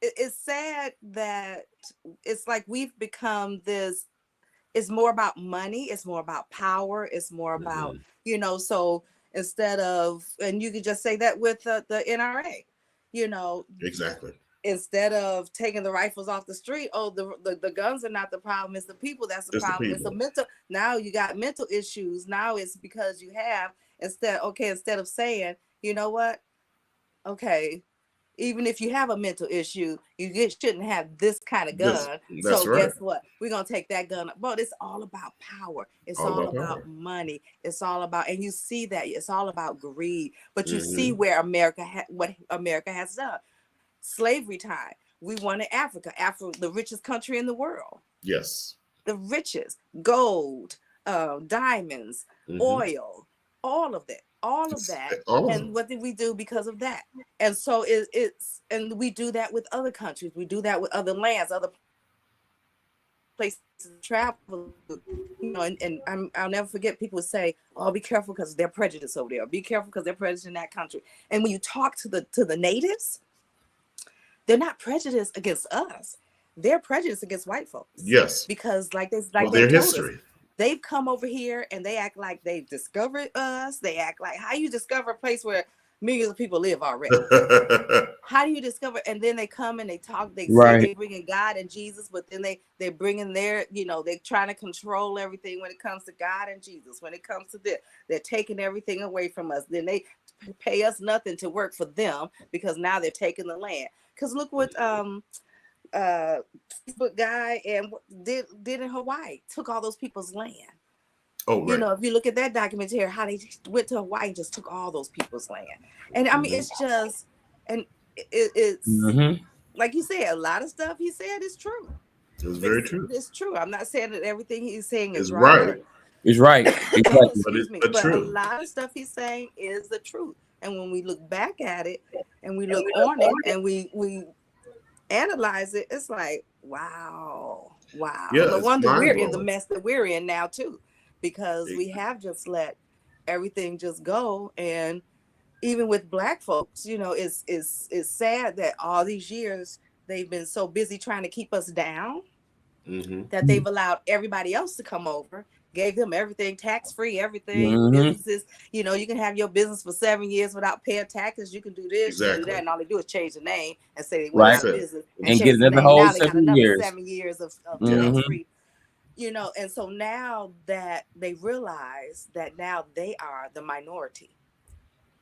it's sad that it's like we've become this, it's more about money. It's more about power. It's more about, you know, so instead of, and you could just say that with the NRA, you know. Exactly. Instead of taking the rifles off the street, the guns are not the problem. It's the people that's the problem. It's a mental. Now you got mental issues. Now it's because you have, instead of saying, you know what? Okay, even if you have a mental issue, you shouldn't have this kind of gun. So right. Guess what? We're going to take that gun. But it's all about power. It's all about money. It's all about, and you see that it's all about greed. But you see where what America has done. Slavery time. We won in Africa, the richest country in the world. Yes. The richest. Gold, diamonds, oil, all of that. And what did we do because of that? And so and we do that with other countries. We do that with other lands, other places to travel. You know, and I'll never forget people say, "Oh, be careful because they're prejudiced over there. Be careful because they're prejudiced in that country." And when you talk to the natives, they're not prejudiced against us. They're prejudiced against white folks. Yes. Because their history. They've come over here and they act like they've discovered us. They act like, how you discover a place where millions of people live already? How do you discover? And then they come and they talk, they say they bring in God and Jesus, but then they bring in their, you know, they're trying to control everything when it comes to God and Jesus. When it comes to this, they're taking everything away from us. Then they pay us nothing to work for them because now they're taking the land. Because look what Facebook guy and did in Hawaii, took all those people's land. Oh, right. You know, if you look at that documentary, how they went to Hawaii and just took all those people's land. And I mean, it's just, and it's like you said, a lot of stuff he said is true. It's very true. It's true. I'm not saying that everything he's saying is right. It's right. But a lot of stuff he's saying is the truth. And when we look back at it and we look on it and we analyze it, it's like, wow. Yeah, No wonder we're in the mess that we're in now too, because we have just let everything just go. And even with Black folks, you know, it's sad that all these years they've been so busy trying to keep us down that they've allowed everybody else to come over gave them everything tax-free, everything, Mhm. businesses, you know, you can have your business for 7 years without paying taxes. You can do this, you can do that. And all they do is change the name and say they went Right. out of business and And get change the another name. whole Now they got 7 another years. 7 years of Mhm. tax-free. You know, and so now that they realize that now they are the minority.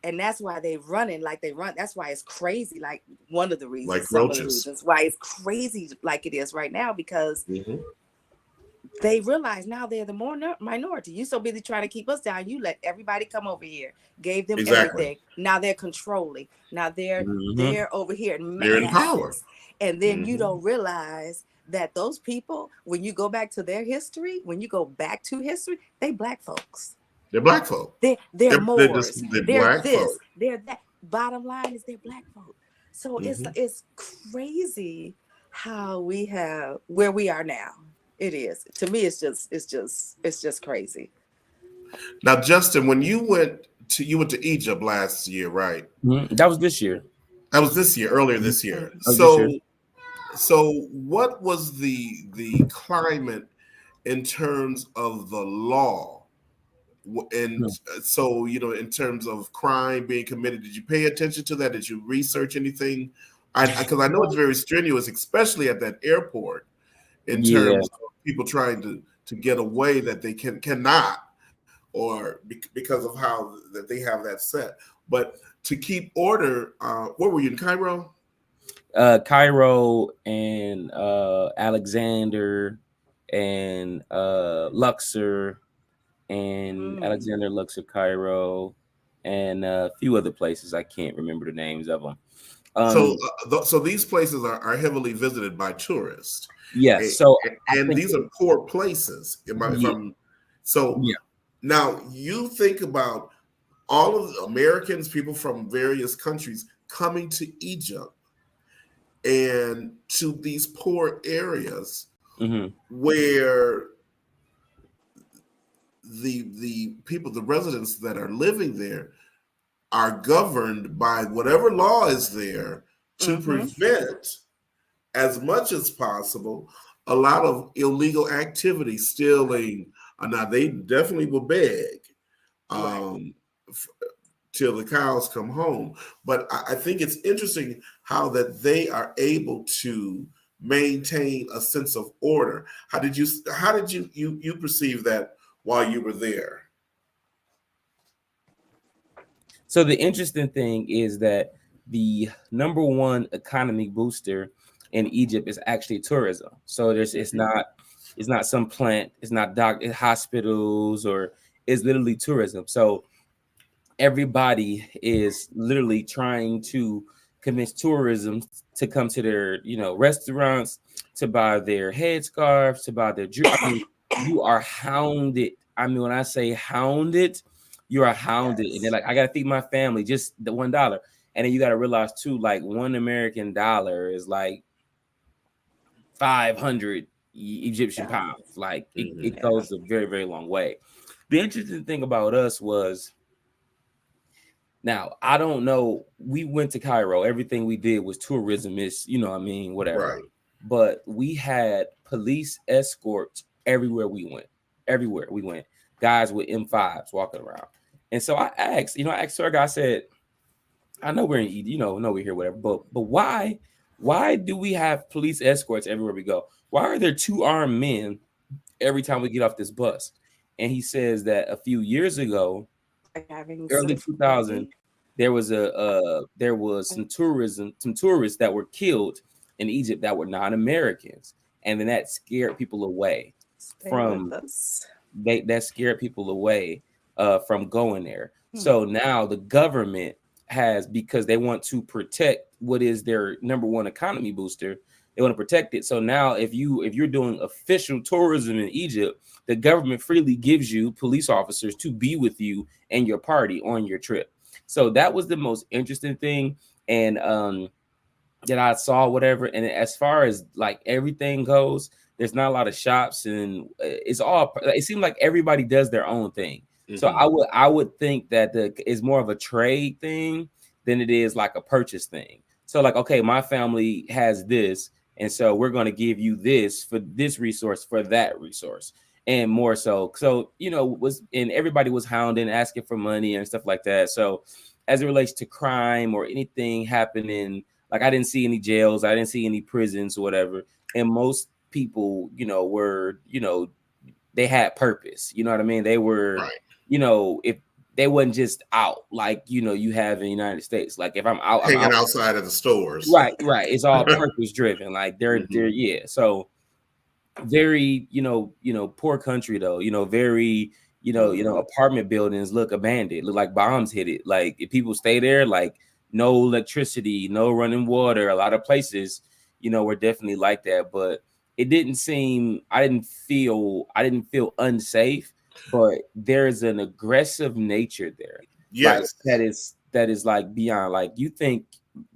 And that's why they running like they run. That's why it's crazy. Like one of the reasons, Like some of roaches. the reasons why it's crazy like it is right now, because Mhm. they realize now they're the minority. You so busy trying to keep us down. You let everybody come over here, gave them Exactly. everything. Now they're controlling. Now they're over here in They're in power. masses. And then you don't realize that those people, when you go back to their history, when you go back to history, they Black folks. They're Black folk. They're Moors. They're They're Black this. folk. They're that. Bottom line is they're Black folk. So it's crazy how we have where we are now. It is. To me, it's just crazy. Now, Justin, when you went to Egypt last year, right? That was this year. That was this year, earlier this year. So what was the climate in terms of the law? And so, you know, in terms of crime being committed, did you pay attention to that? Did you research anything? Because I know it's very strenuous, especially at that airport, in terms of people trying to get away that they cannot, or because of how that they have that set. But to keep order, where were you, in Cairo? Cairo and Alexander and Luxor and Alexander, Luxor, Cairo, and a few other places. I can't remember the names of them. So these places are heavily visited by tourists. Yes. And these are poor places. Now you think about all of the Americans, people from various countries coming to Egypt and to these poor areas where the people, the residents that are living there, are governed by whatever law is there to prevent, as much as possible, a lot of illegal activity, stealing. Now they definitely will beg till the cows come home. But I think it's interesting how that they are able to maintain a sense of order. How did you perceive that while you were there? So the interesting thing is that the number one economy booster in Egypt is actually tourism. So it's not some plant, it's not hospitals, or it's literally tourism. So everybody is literally trying to convince tourism to come to their, restaurants, to buy their headscarves, to buy their jewelry. I mean, you are hounded. I mean, when I say hounded, you are hounded. And they're like, I gotta feed my family, just the $1. And then you gotta realize too, like $1 American is like 500 Egyptian pounds. Like it goes a very, very long way. The interesting thing about us was, now, I don't know. We went to Cairo. Everything we did was tourism, whatever. Right. But we had police escorts everywhere we went. Everywhere we went. Guys with M5s walking around. And so I asked our guy, I said, I know we're in Egypt, we're here, whatever. But why do we have police escorts everywhere we go? Why are there 2 armed men every time we get off this bus? And he says that a few years ago, early 2000, there was some tourists that were killed in Egypt that were non-Americans, and then that scared people away from going there. So now the government has, because they want to protect what is their number one economy booster, they want to protect it. So now if you're doing official tourism in Egypt, the government freely gives you police officers to be with you and your party on your trip. So that was the most interesting thing. And that I saw, whatever. And as far as like everything goes, there's not a lot of shops, and it seems like everybody does their own thing. So I would think that it's more of a trade thing than it is like a purchase thing. So like, okay, my family has this, and so we're going to give you this for this resource, for that resource. and more so. So, and everybody was hounding, asking for money and stuff like that. So as it relates to crime or anything happening, like I didn't see any jails, I didn't see any prisons or whatever. And most people, were, they had purpose. You know what I mean? They were, right. If they wasn't just out like, you have in the United States. Like if I'm out, hanging I'm out. Outside of the stores. Right. It's all purpose driven. Like they're, yeah. So very, poor country though, very, apartment buildings look abandoned, look like bombs hit it. Like if people stay there, like no electricity, no running water. A lot of places, were definitely like that, but it didn't seem, I didn't feel unsafe, but there's an aggressive nature there. Yes. Like, that is like beyond, like, you think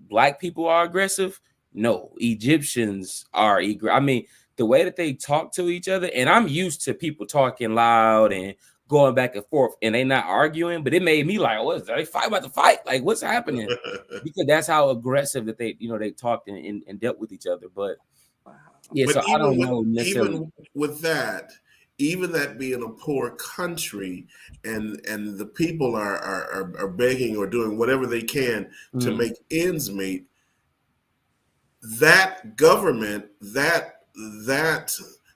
Black people are aggressive? No, Egyptians are. I mean, the way that they talk to each other, and I'm used to people talking loud and going back and forth, and they not arguing, but it made me like, what is that? They fight about to fight? Like, what's happening? Because that's how aggressive that they, they talked and dealt with each other. But yeah, but so I don't know necessarily. Even with that, even that being a poor country, and the people are begging or doing whatever they can to make ends meet, that government, that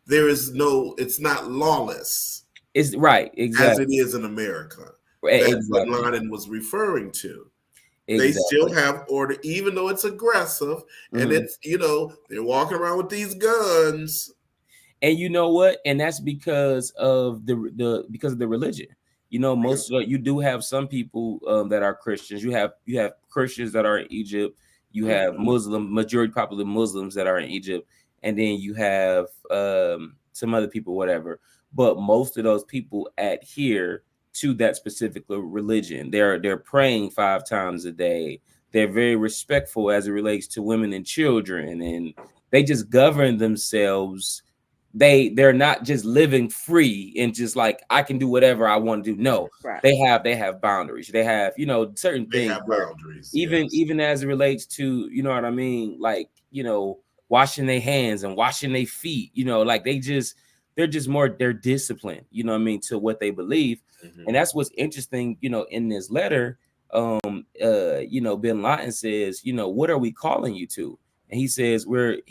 there is no, it's not lawless. It's right, exactly, as it is in America. Right, That's exactly what Laden was referring to. Exactly. They still have order, even though it's aggressive, and it's, they're walking around with these guns. And you know what? And that's because of the religion. Most you do have some people that are Christians. You have Christians that are in Egypt. You have majority popular Muslims that are in Egypt, and then you have some other people, whatever. But most of those people adhere to that specific religion. They're praying 5 times a day. They're very respectful as it relates to women and children, and they just govern themselves. They're not just living free and just like, I can do whatever I want to do. No, right. They have boundaries. They have, certain things. They have boundaries. Even as it relates to, you know what I mean? Like, washing their hands and washing their feet, like they're disciplined, you know what I mean, to what they believe. And that's what's interesting, in this letter, bin Laden says, what are we calling you to? And he says, we're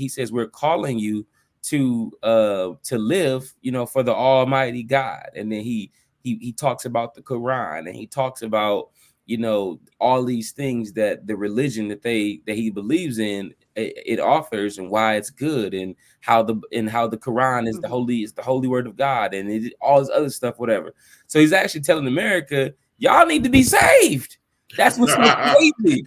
calling you to live, for the Almighty God. And then he talks about the Quran, and he talks about, all these things that the religion that he believes in, it offers, and why it's good, and how the Quran is the holy word of God, and all this other stuff, whatever. So he's actually telling America, y'all need to be saved. That's what's so crazy.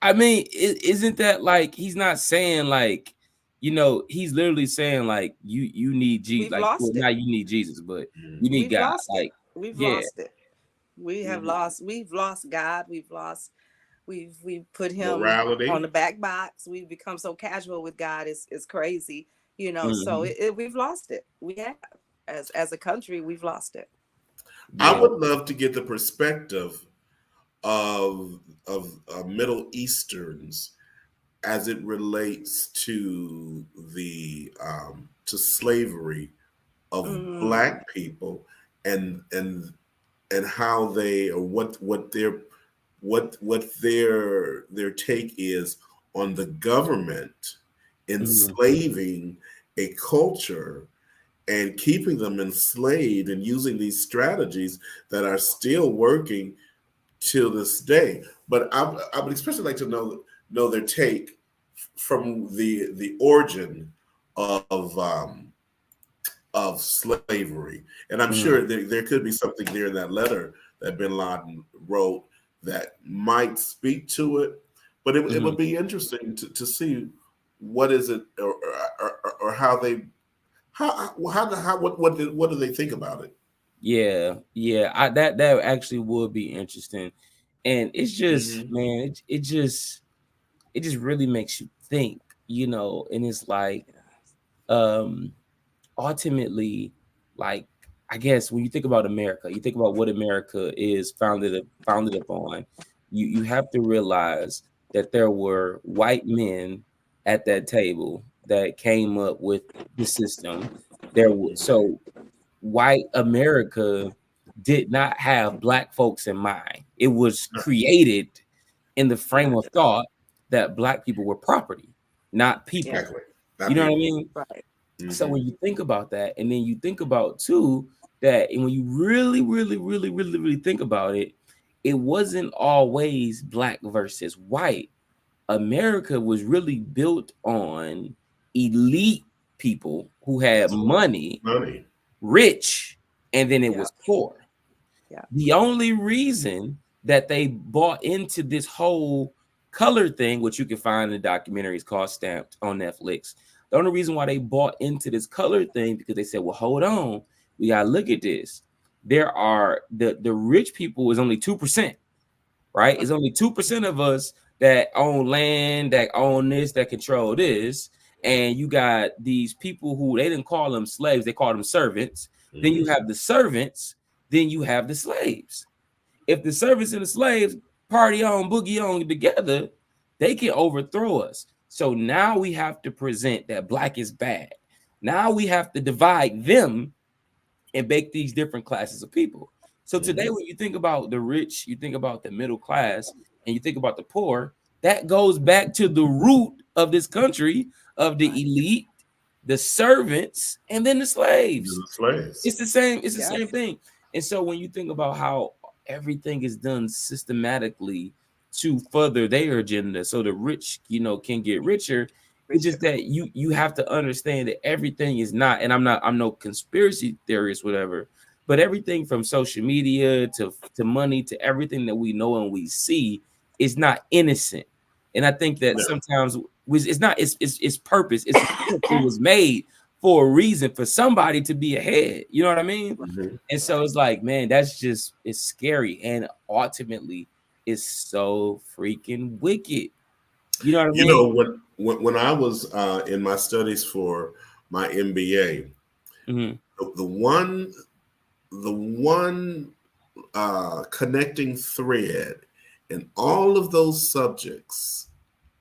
I mean, isn't that like, he's not saying like, he's literally saying like, you need Jesus. Like, well, not you need Jesus, but you need God. Like, we've lost it. We have lost. We've lost God. We've put him morality on the back box. We've become so casual with God. It's crazy, So we've lost it. We have, as a country, we've lost it. I would love to get the perspective of Middle Easterns as it relates to the to slavery of Black people, and how they, or what their take is on the government enslaving a culture and keeping them enslaved, and using these strategies that are still working till this day. But I would especially like to know their take from the origin of slavery. And I'm sure there could be something there in that letter that bin Laden wrote that might speak to it. But it would be interesting to see what is it, or how they, what do they think about it? Yeah, that actually would be interesting. And it's just, man, it just really makes you think, and it's like, ultimately, like, I guess when you think about America, you think about what America is founded upon, you have to realize that there were white men at that table that came up with the system. So white America did not have black folks in mind. It was created in the frame of thought that black people were property, not people. Exactly. You know what I mean? Right. So when you think about that, and then you think about too that, and when you really think about it, it wasn't always black versus white. America was really built on elite people who had money, rich, and then it was poor. The only reason that they bought into this whole color thing, which you can find in the documentary, is called Stamped on Netflix. The only reason why they bought into this color thing, because they said, well, hold on, we gotta look at this. There are the rich people is only 2%, right? It's only 2% of us that own land, that own this, that control this. And you got these people who they didn't call them slaves, they called them servants. Then you have the servants, then you have the slaves. If the servants and the slaves party on, boogie on together, they can overthrow us. So now we have to present that black is bad. Now we have to divide them and make these different classes of people. So today, when you think about the rich, you think about the middle class, and you think about the poor, that goes back to the root of this country, of the elite, the servants, and then the slaves. It's the same. It's the same thing. And so when you think about how everything is done systematically to further their agenda, so the rich, can get richer. It's just that you have to understand that everything is not, and I'm no conspiracy theorist, whatever, but everything from social media to money to everything that we know and we see is not innocent. And I think that sometimes it's not, it's purpose. It was made for a reason, for somebody to be ahead. You know what I mean? And so it's like, man, it's scary. And ultimately, it's so freaking wicked. You know what I mean? You know, when I was in my studies for my MBA, the one connecting thread in all of those subjects,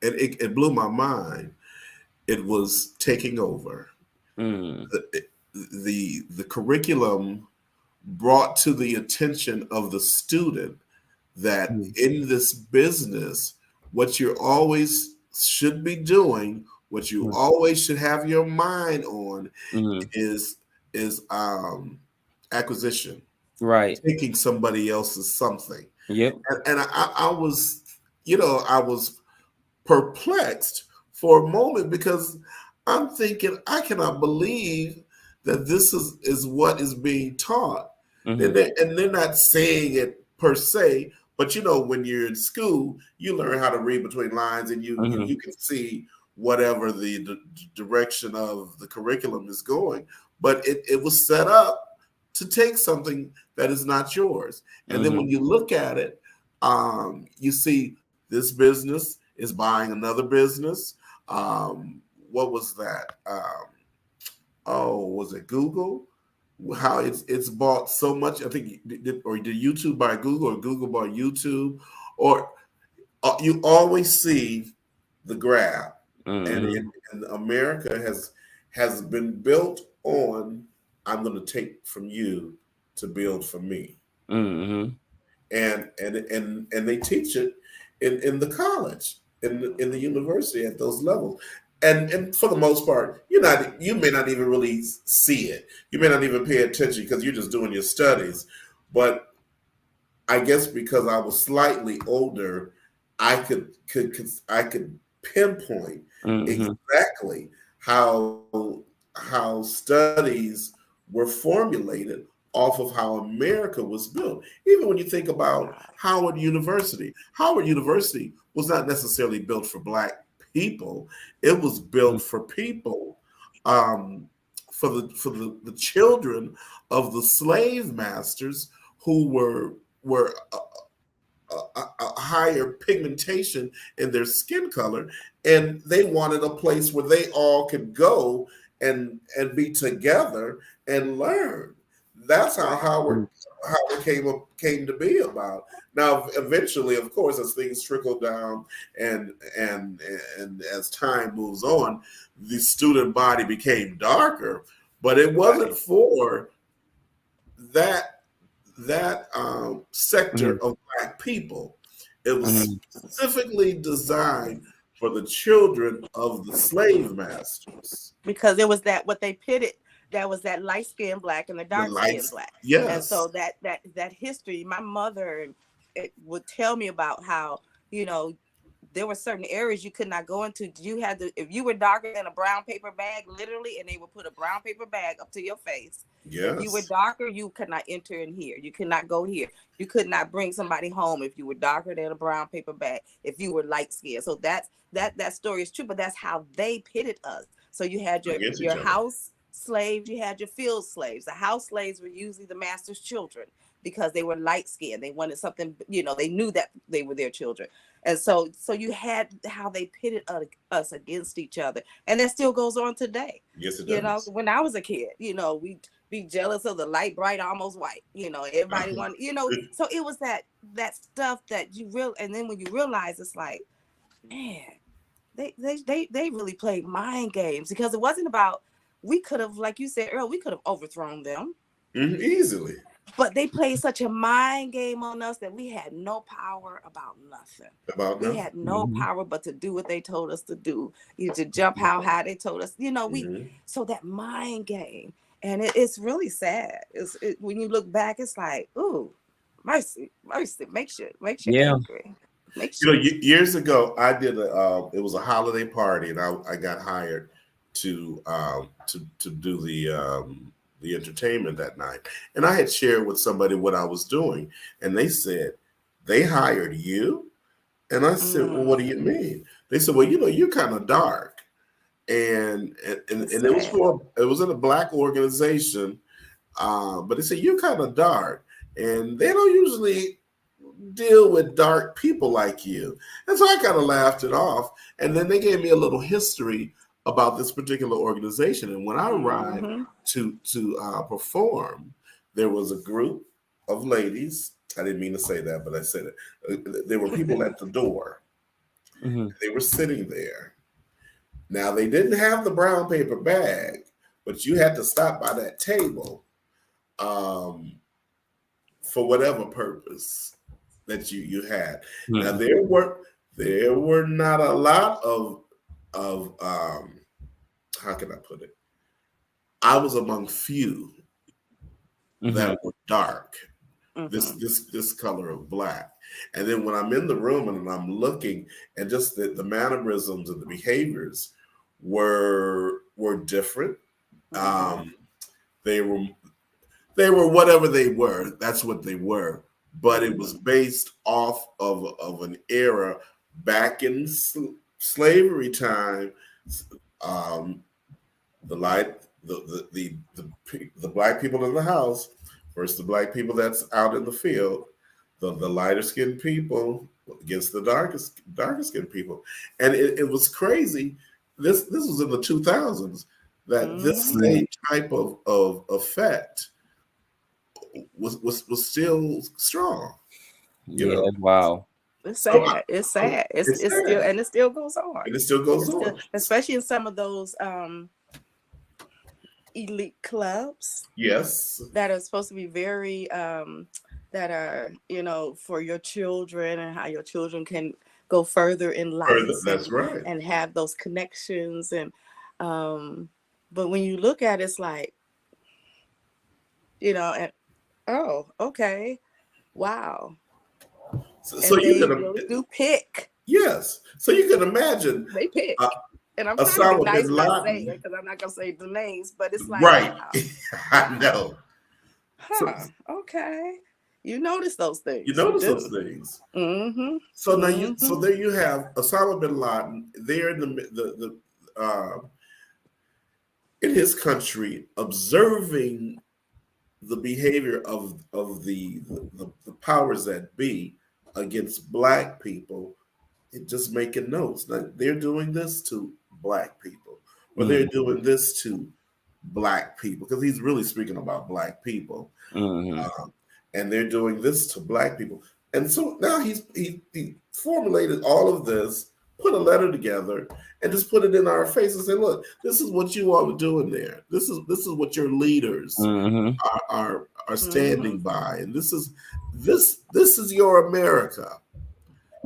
and it blew my mind, it was taking over. The curriculum brought to the attention of the student that in this business, what you always should be doing, what you always should have your mind on, is acquisition, right? Taking somebody else's something. Yep. And I was, I was perplexed for a moment, because I'm thinking, I cannot believe that this is what is being taught. And they're not saying it per se, but when you're in school, you learn how to read between lines, and you can see whatever the direction of the curriculum is going. But it was set up to take something that is not yours. And then when you look at it, you see this business is buying another business. What was that? Was it Google? How it's bought so much? I think did YouTube buy Google, or Google bought YouTube, or you always see the grab. And America has been built on, I'm going to take from you to build for me. And they teach it in the college, in the university, at those levels. And for the most part, you may not even really see it. You may not even pay attention because you're just doing your studies. But I guess because I was slightly older, I could pinpoint exactly how studies were formulated off of how America was built. Even when you think about Howard University was not necessarily built for Black people. It was built for people, for the children of the slave masters who were a higher pigmentation in their skin color, and they wanted a place where they all could go and be together and learn. that's how Howard came to be about. Now, eventually, of course, as things trickle down and as time moves on, the student body became darker, but it wasn't for that sector of Black people. It was specifically designed for the children of the slave masters. Because it was that what they pitted. That was that light skinned Black and the dark skinned Black. Yes. And so that history, my mother would tell me about how, you know, there were certain areas you could not go into. You had to, if you were darker than a brown paper bag, literally, and they would put a brown paper bag up to your face. Yes. If you were darker, you could not enter in here. You could not go here. You could not bring somebody home if you were darker than a brown paper bag. If you were light skinned, so that story is true. But that's how they pitted us. So you had your house slaves, you had your field slaves. The house slaves were usually the master's children because they were light skinned. They wanted something, you know, they knew that they were their children. And so you had how they pitted us against each other. And that still goes on today. Yes, it does. You know, when I was a kid, you know, we'd be jealous of the light, bright, almost white. You know, everybody wanted, you know, so it was that stuff that you and then when you realize it's like, man, they really played mind games because it wasn't about, we could have, like you said earlier, we could have overthrown them easily. But they played such a mind game on us that we had no power about nothing. We had no power but to do what they told us to do, either to jump how high they told us. You know, so that mind game, and it's really sad. When you look back, it's like, ooh, mercy, makes you angry. You know, years ago, I did it was a holiday party, and I got hired to do the entertainment that night. And I had shared with somebody what I was doing, and they said, they hired you? And I said, well, what do you mean? They said, well, you know, you're kind of dark. And it was in a Black organization, but they said, you're kind of dark. And they don't usually deal with dark people like you. And so I kind of laughed it off. And then they gave me a little history about this particular organization. And when I arrived to perform, there was a group of ladies. I didn't mean to say that, but I said it. There were people at the door. They were sitting there. Now, they didn't have the brown paper bag, but you had to stop by that table for whatever purpose that you had. Now, there were not a lot of how can I put it? I was among few that were dark, this color of Black. And then when I'm in the room and I'm looking, and just the mannerisms and the behaviors were different. They were whatever they were. That's what they were. But it was based off of an era back in slavery time. The Black people in the house versus the Black people that's out in the field, the lighter skinned people against the darker skinned people. And it was crazy. This was in the 2000s that this same type of effect was still strong. You know? Wow. It's sad. It's sad. It's still, and it still goes on. And it still goes on. Especially in some of those elite clubs. Yes. That are supposed to be very that are, you know, for your children and how your children can go further in life. That's right. And have those connections. And but when you look at it, it's like, you know, and oh, okay. Wow. So you can really do pick. Yes. So you can imagine they pick. And I'm trying to be nice by saying it because I'm not gonna say the names, but it's like, right. Wow. I know. Okay. You notice those things. You notice those things. So now so there you have Osama bin Laden there in the in his country observing the behavior of the powers that be against Black people, and just making notes. Now, they're doing this to Black people, or they're doing this to Black people, because he's really speaking about Black people. Mm-hmm. And they're doing this to Black people. And so now he formulated all of this, put a letter together, and just put it in our face and say, look, this is what you all are doing there. This is what your leaders Mm-hmm. are standing by. And this is your America.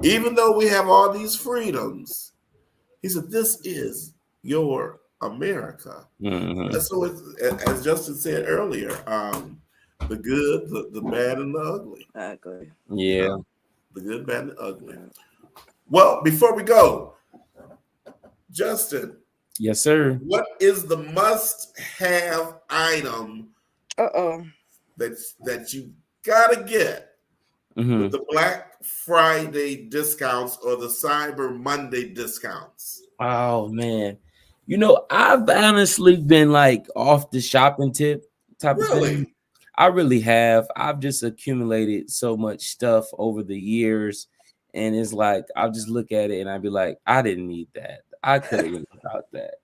Even though we have all these freedoms, he said, this is your America. Mm-hmm. And so as Justin said earlier, the good, the bad, and the ugly. Ugly. Yeah. The good, bad, and the ugly. Well, before we go, Justin. Yes, sir. What is the must-have item that you gotta get with the Black Friday discounts or the Cyber Monday discounts? Oh man. I've honestly been like off the shopping tip type of thing. I really have. I've just accumulated so much stuff over the years, and it's like I'll just look at it and I'd be like, I didn't need that. I could have lived without that.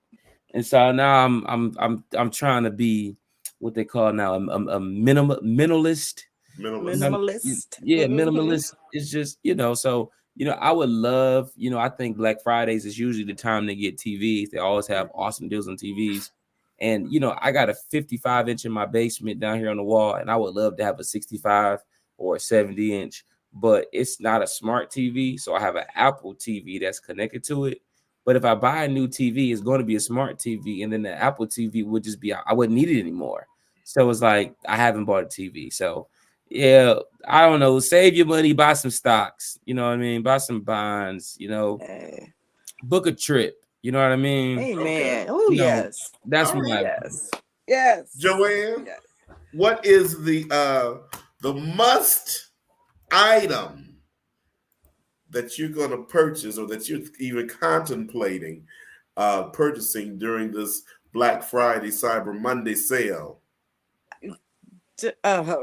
And so now I'm trying to be what they call now a minimalist. Minimalist. Yeah, minimalist is just so. I would love, I think Black Fridays is usually the time to get TVs. They always have awesome deals on TVs. And, I got a 55-inch in my basement down here on the wall, and I would love to have a 65 or a 70-inch, but it's not a smart TV. So I have an Apple TV that's connected to it. But if I buy a new TV, it's going to be a smart TV. And then the Apple TV would just be, I wouldn't need it anymore. So it's like, I haven't bought a TV. So yeah, I don't know. Save your money, buy some stocks. You know what I mean? Buy some bonds, book a trip. You know what I mean? Amen. Oh, yes. That's what Yes. Joanne, what is the must item that you're going to purchase or that you're even contemplating purchasing during this Black Friday, Cyber Monday sale?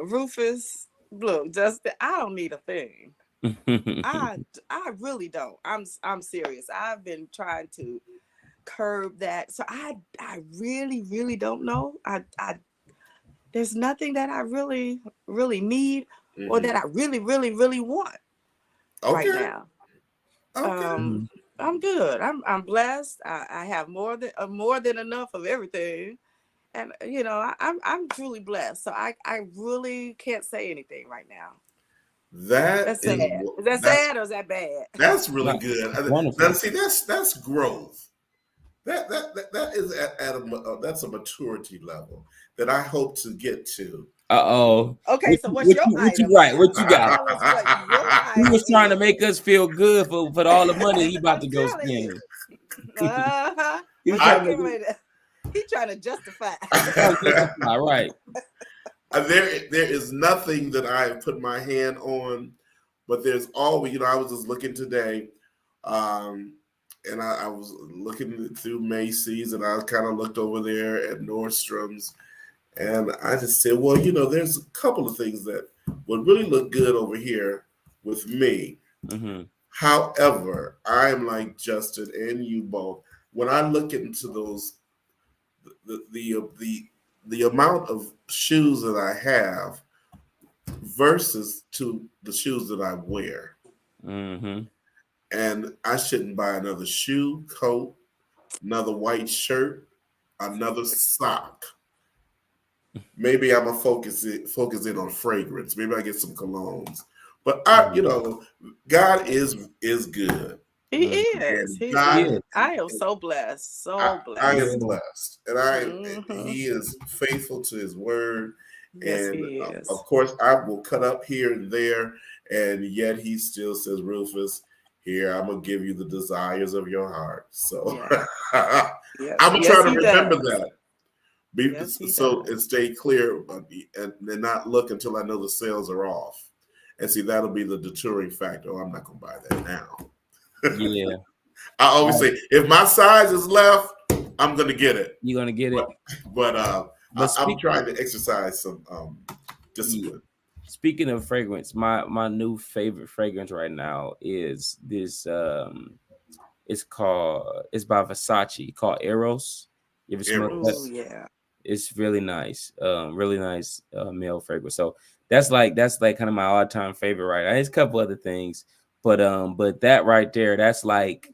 Rufus, look, Justin, I don't need a thing. I really don't. I'm serious. I've been trying to curb that. So I really don't know. I there's nothing that I really need or that I really want right now. Okay. I'm good. I'm blessed. I have more than enough of everything. And I'm truly blessed. So I really can't say anything right now. That's sad. Is that sad or is that bad? That's really good. Now, see, that's growth. That is that's a maturity level that I hope to get to. Okay, so what's your item? What you got? He was trying to make us feel good for all the money he about to go spend. He's trying to justify. Right. There is nothing that I have put my hand on, but there's always, I was just looking today, and I was looking through Macy's, and I kind of looked over there at Nordstrom's, and I just said, well, there's a couple of things that would really look good over here with me. Mm-hmm. However, I'm like Justin and you both. When I look into those, the amount of shoes that I have versus to the shoes that I wear. Mm-hmm. And I shouldn't buy another shoe, coat, another white shirt, another sock. Maybe I'm gonna focus in on fragrance. Maybe I get some colognes. But God is good. He is. I am so blessed. Blessed. I am blessed. And he is faithful to his word. Yes, and he is. Of course, I will cut up here and there, and yet he still says, Rufus, here, I'm gonna give you the desires of your heart. So I'm gonna try to remember that. And stay clear and not look until I know the sales are off. And see, that'll be the deterring factor. Oh, I'm not gonna buy that now. Yeah. I always say, if my size is left, I'm gonna get it. You're gonna get it. But I'm trying to exercise some discipline. Speaking of fragrance, my new favorite fragrance right now is this. It's by Versace, called Eros. You ever smell that? Oh yeah. It's really nice, really nice male fragrance. So that's like kind of my all-time favorite, right? There's a couple other things, but that right there, that's like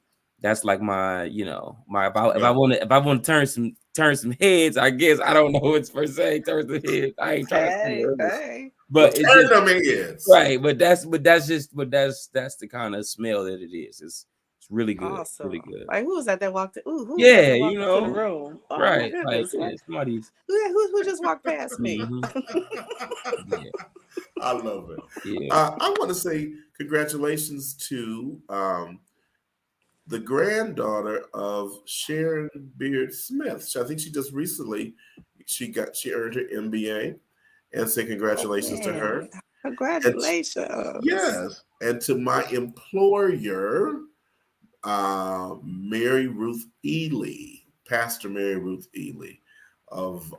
my, you know, my if I want to turn some heads, I guess. I don't know what's per se turn some heads. I ain't trying to say Hey. but it's turn just, them heads. right. But that's the kind of smell that it is. It's really good. Awesome. Really good. Like, who was that walked in? Ooh, who was Yeah, that walked you into the know, room? Oh right. my Like, goodness. yeah, somebody's. Who just walked past me? Yeah. I love it. Yeah. I want to say congratulations to the granddaughter of Sharon Beard Smith. I think she just recently earned her MBA, and say congratulations to her. Congratulations. And, yes, and to my employer, Mary Ruth Ely, Pastor Mary Ruth Ely of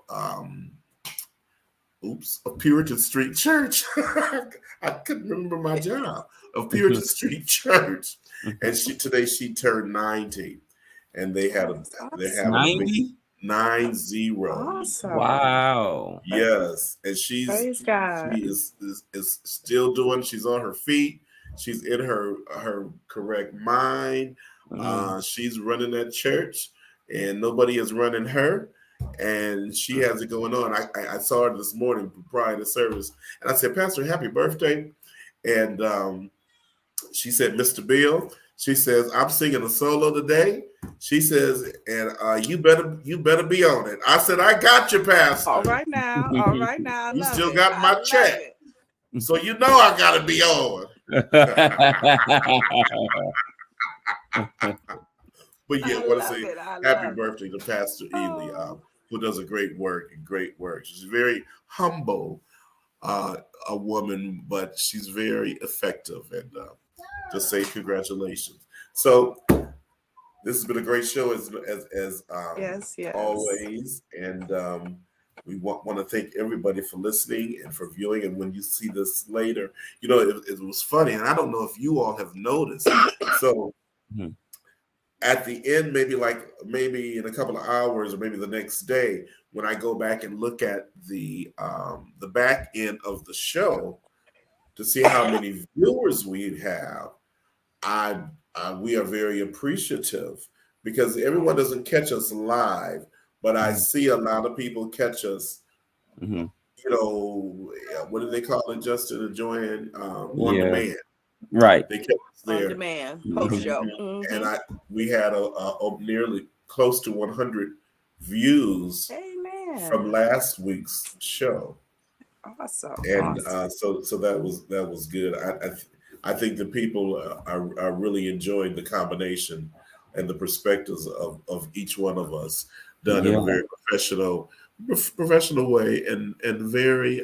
Puritan Street Church. I couldn't remember my job, of Puritan Street Church. And she turned 90, and they had a 90? 90. Awesome. Wow. Yes, and she is still doing. She's on her feet. She's in her correct mind. She's running that church, and nobody is running her. And she has it going on. I saw her this morning prior to service, and I said, "Pastor, happy birthday!" And she said, "Mr. Bill," she says, "I'm singing a solo today." She says, "And you better be on it." I said, "I got you, Pastor." All right now. You still got my check, so you know I gotta be on. But yeah, I want to say happy birthday to Pastor Ely, who does a great work. She's very humble, a woman, but she's very effective, and just say congratulations. So this has been a great show as yes. always, and we want to thank everybody for listening and for viewing. And when you see this later, you know it was funny, and I don't know if you all have noticed. So. Mm-hmm. At the end, maybe in a couple of hours or maybe the next day, when I go back and look at the back end of the show to see how many viewers we have, we are very appreciative, because everyone doesn't catch us live, but I see a lot of people catch us. Mm-hmm. You know, what do they call it, Justin and Joanne? On demand. Right. They kept us there. On demand, post show. Mm-hmm. And we had a nearly close to 100 views from last week's show. Awesome. And so that was good. I think the people are really enjoying the combination and the perspectives of each one of us, done in a very professional way and very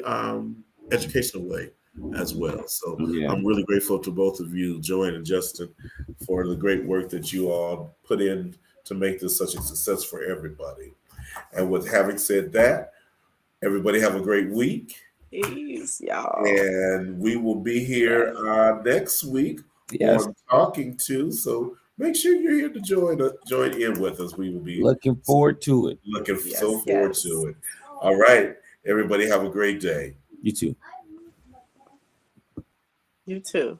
educational way as well. So I'm really grateful to both of you, Joanne and Justin, for the great work that you all put in to make this such a success for everybody. And with having said that, everybody have a great week. Peace, y'all. And we will be here next week on Talking To. So make sure you're here to join in with us. We will be looking forward to it. Forward to it. All right. Everybody have a great day. You too. You too.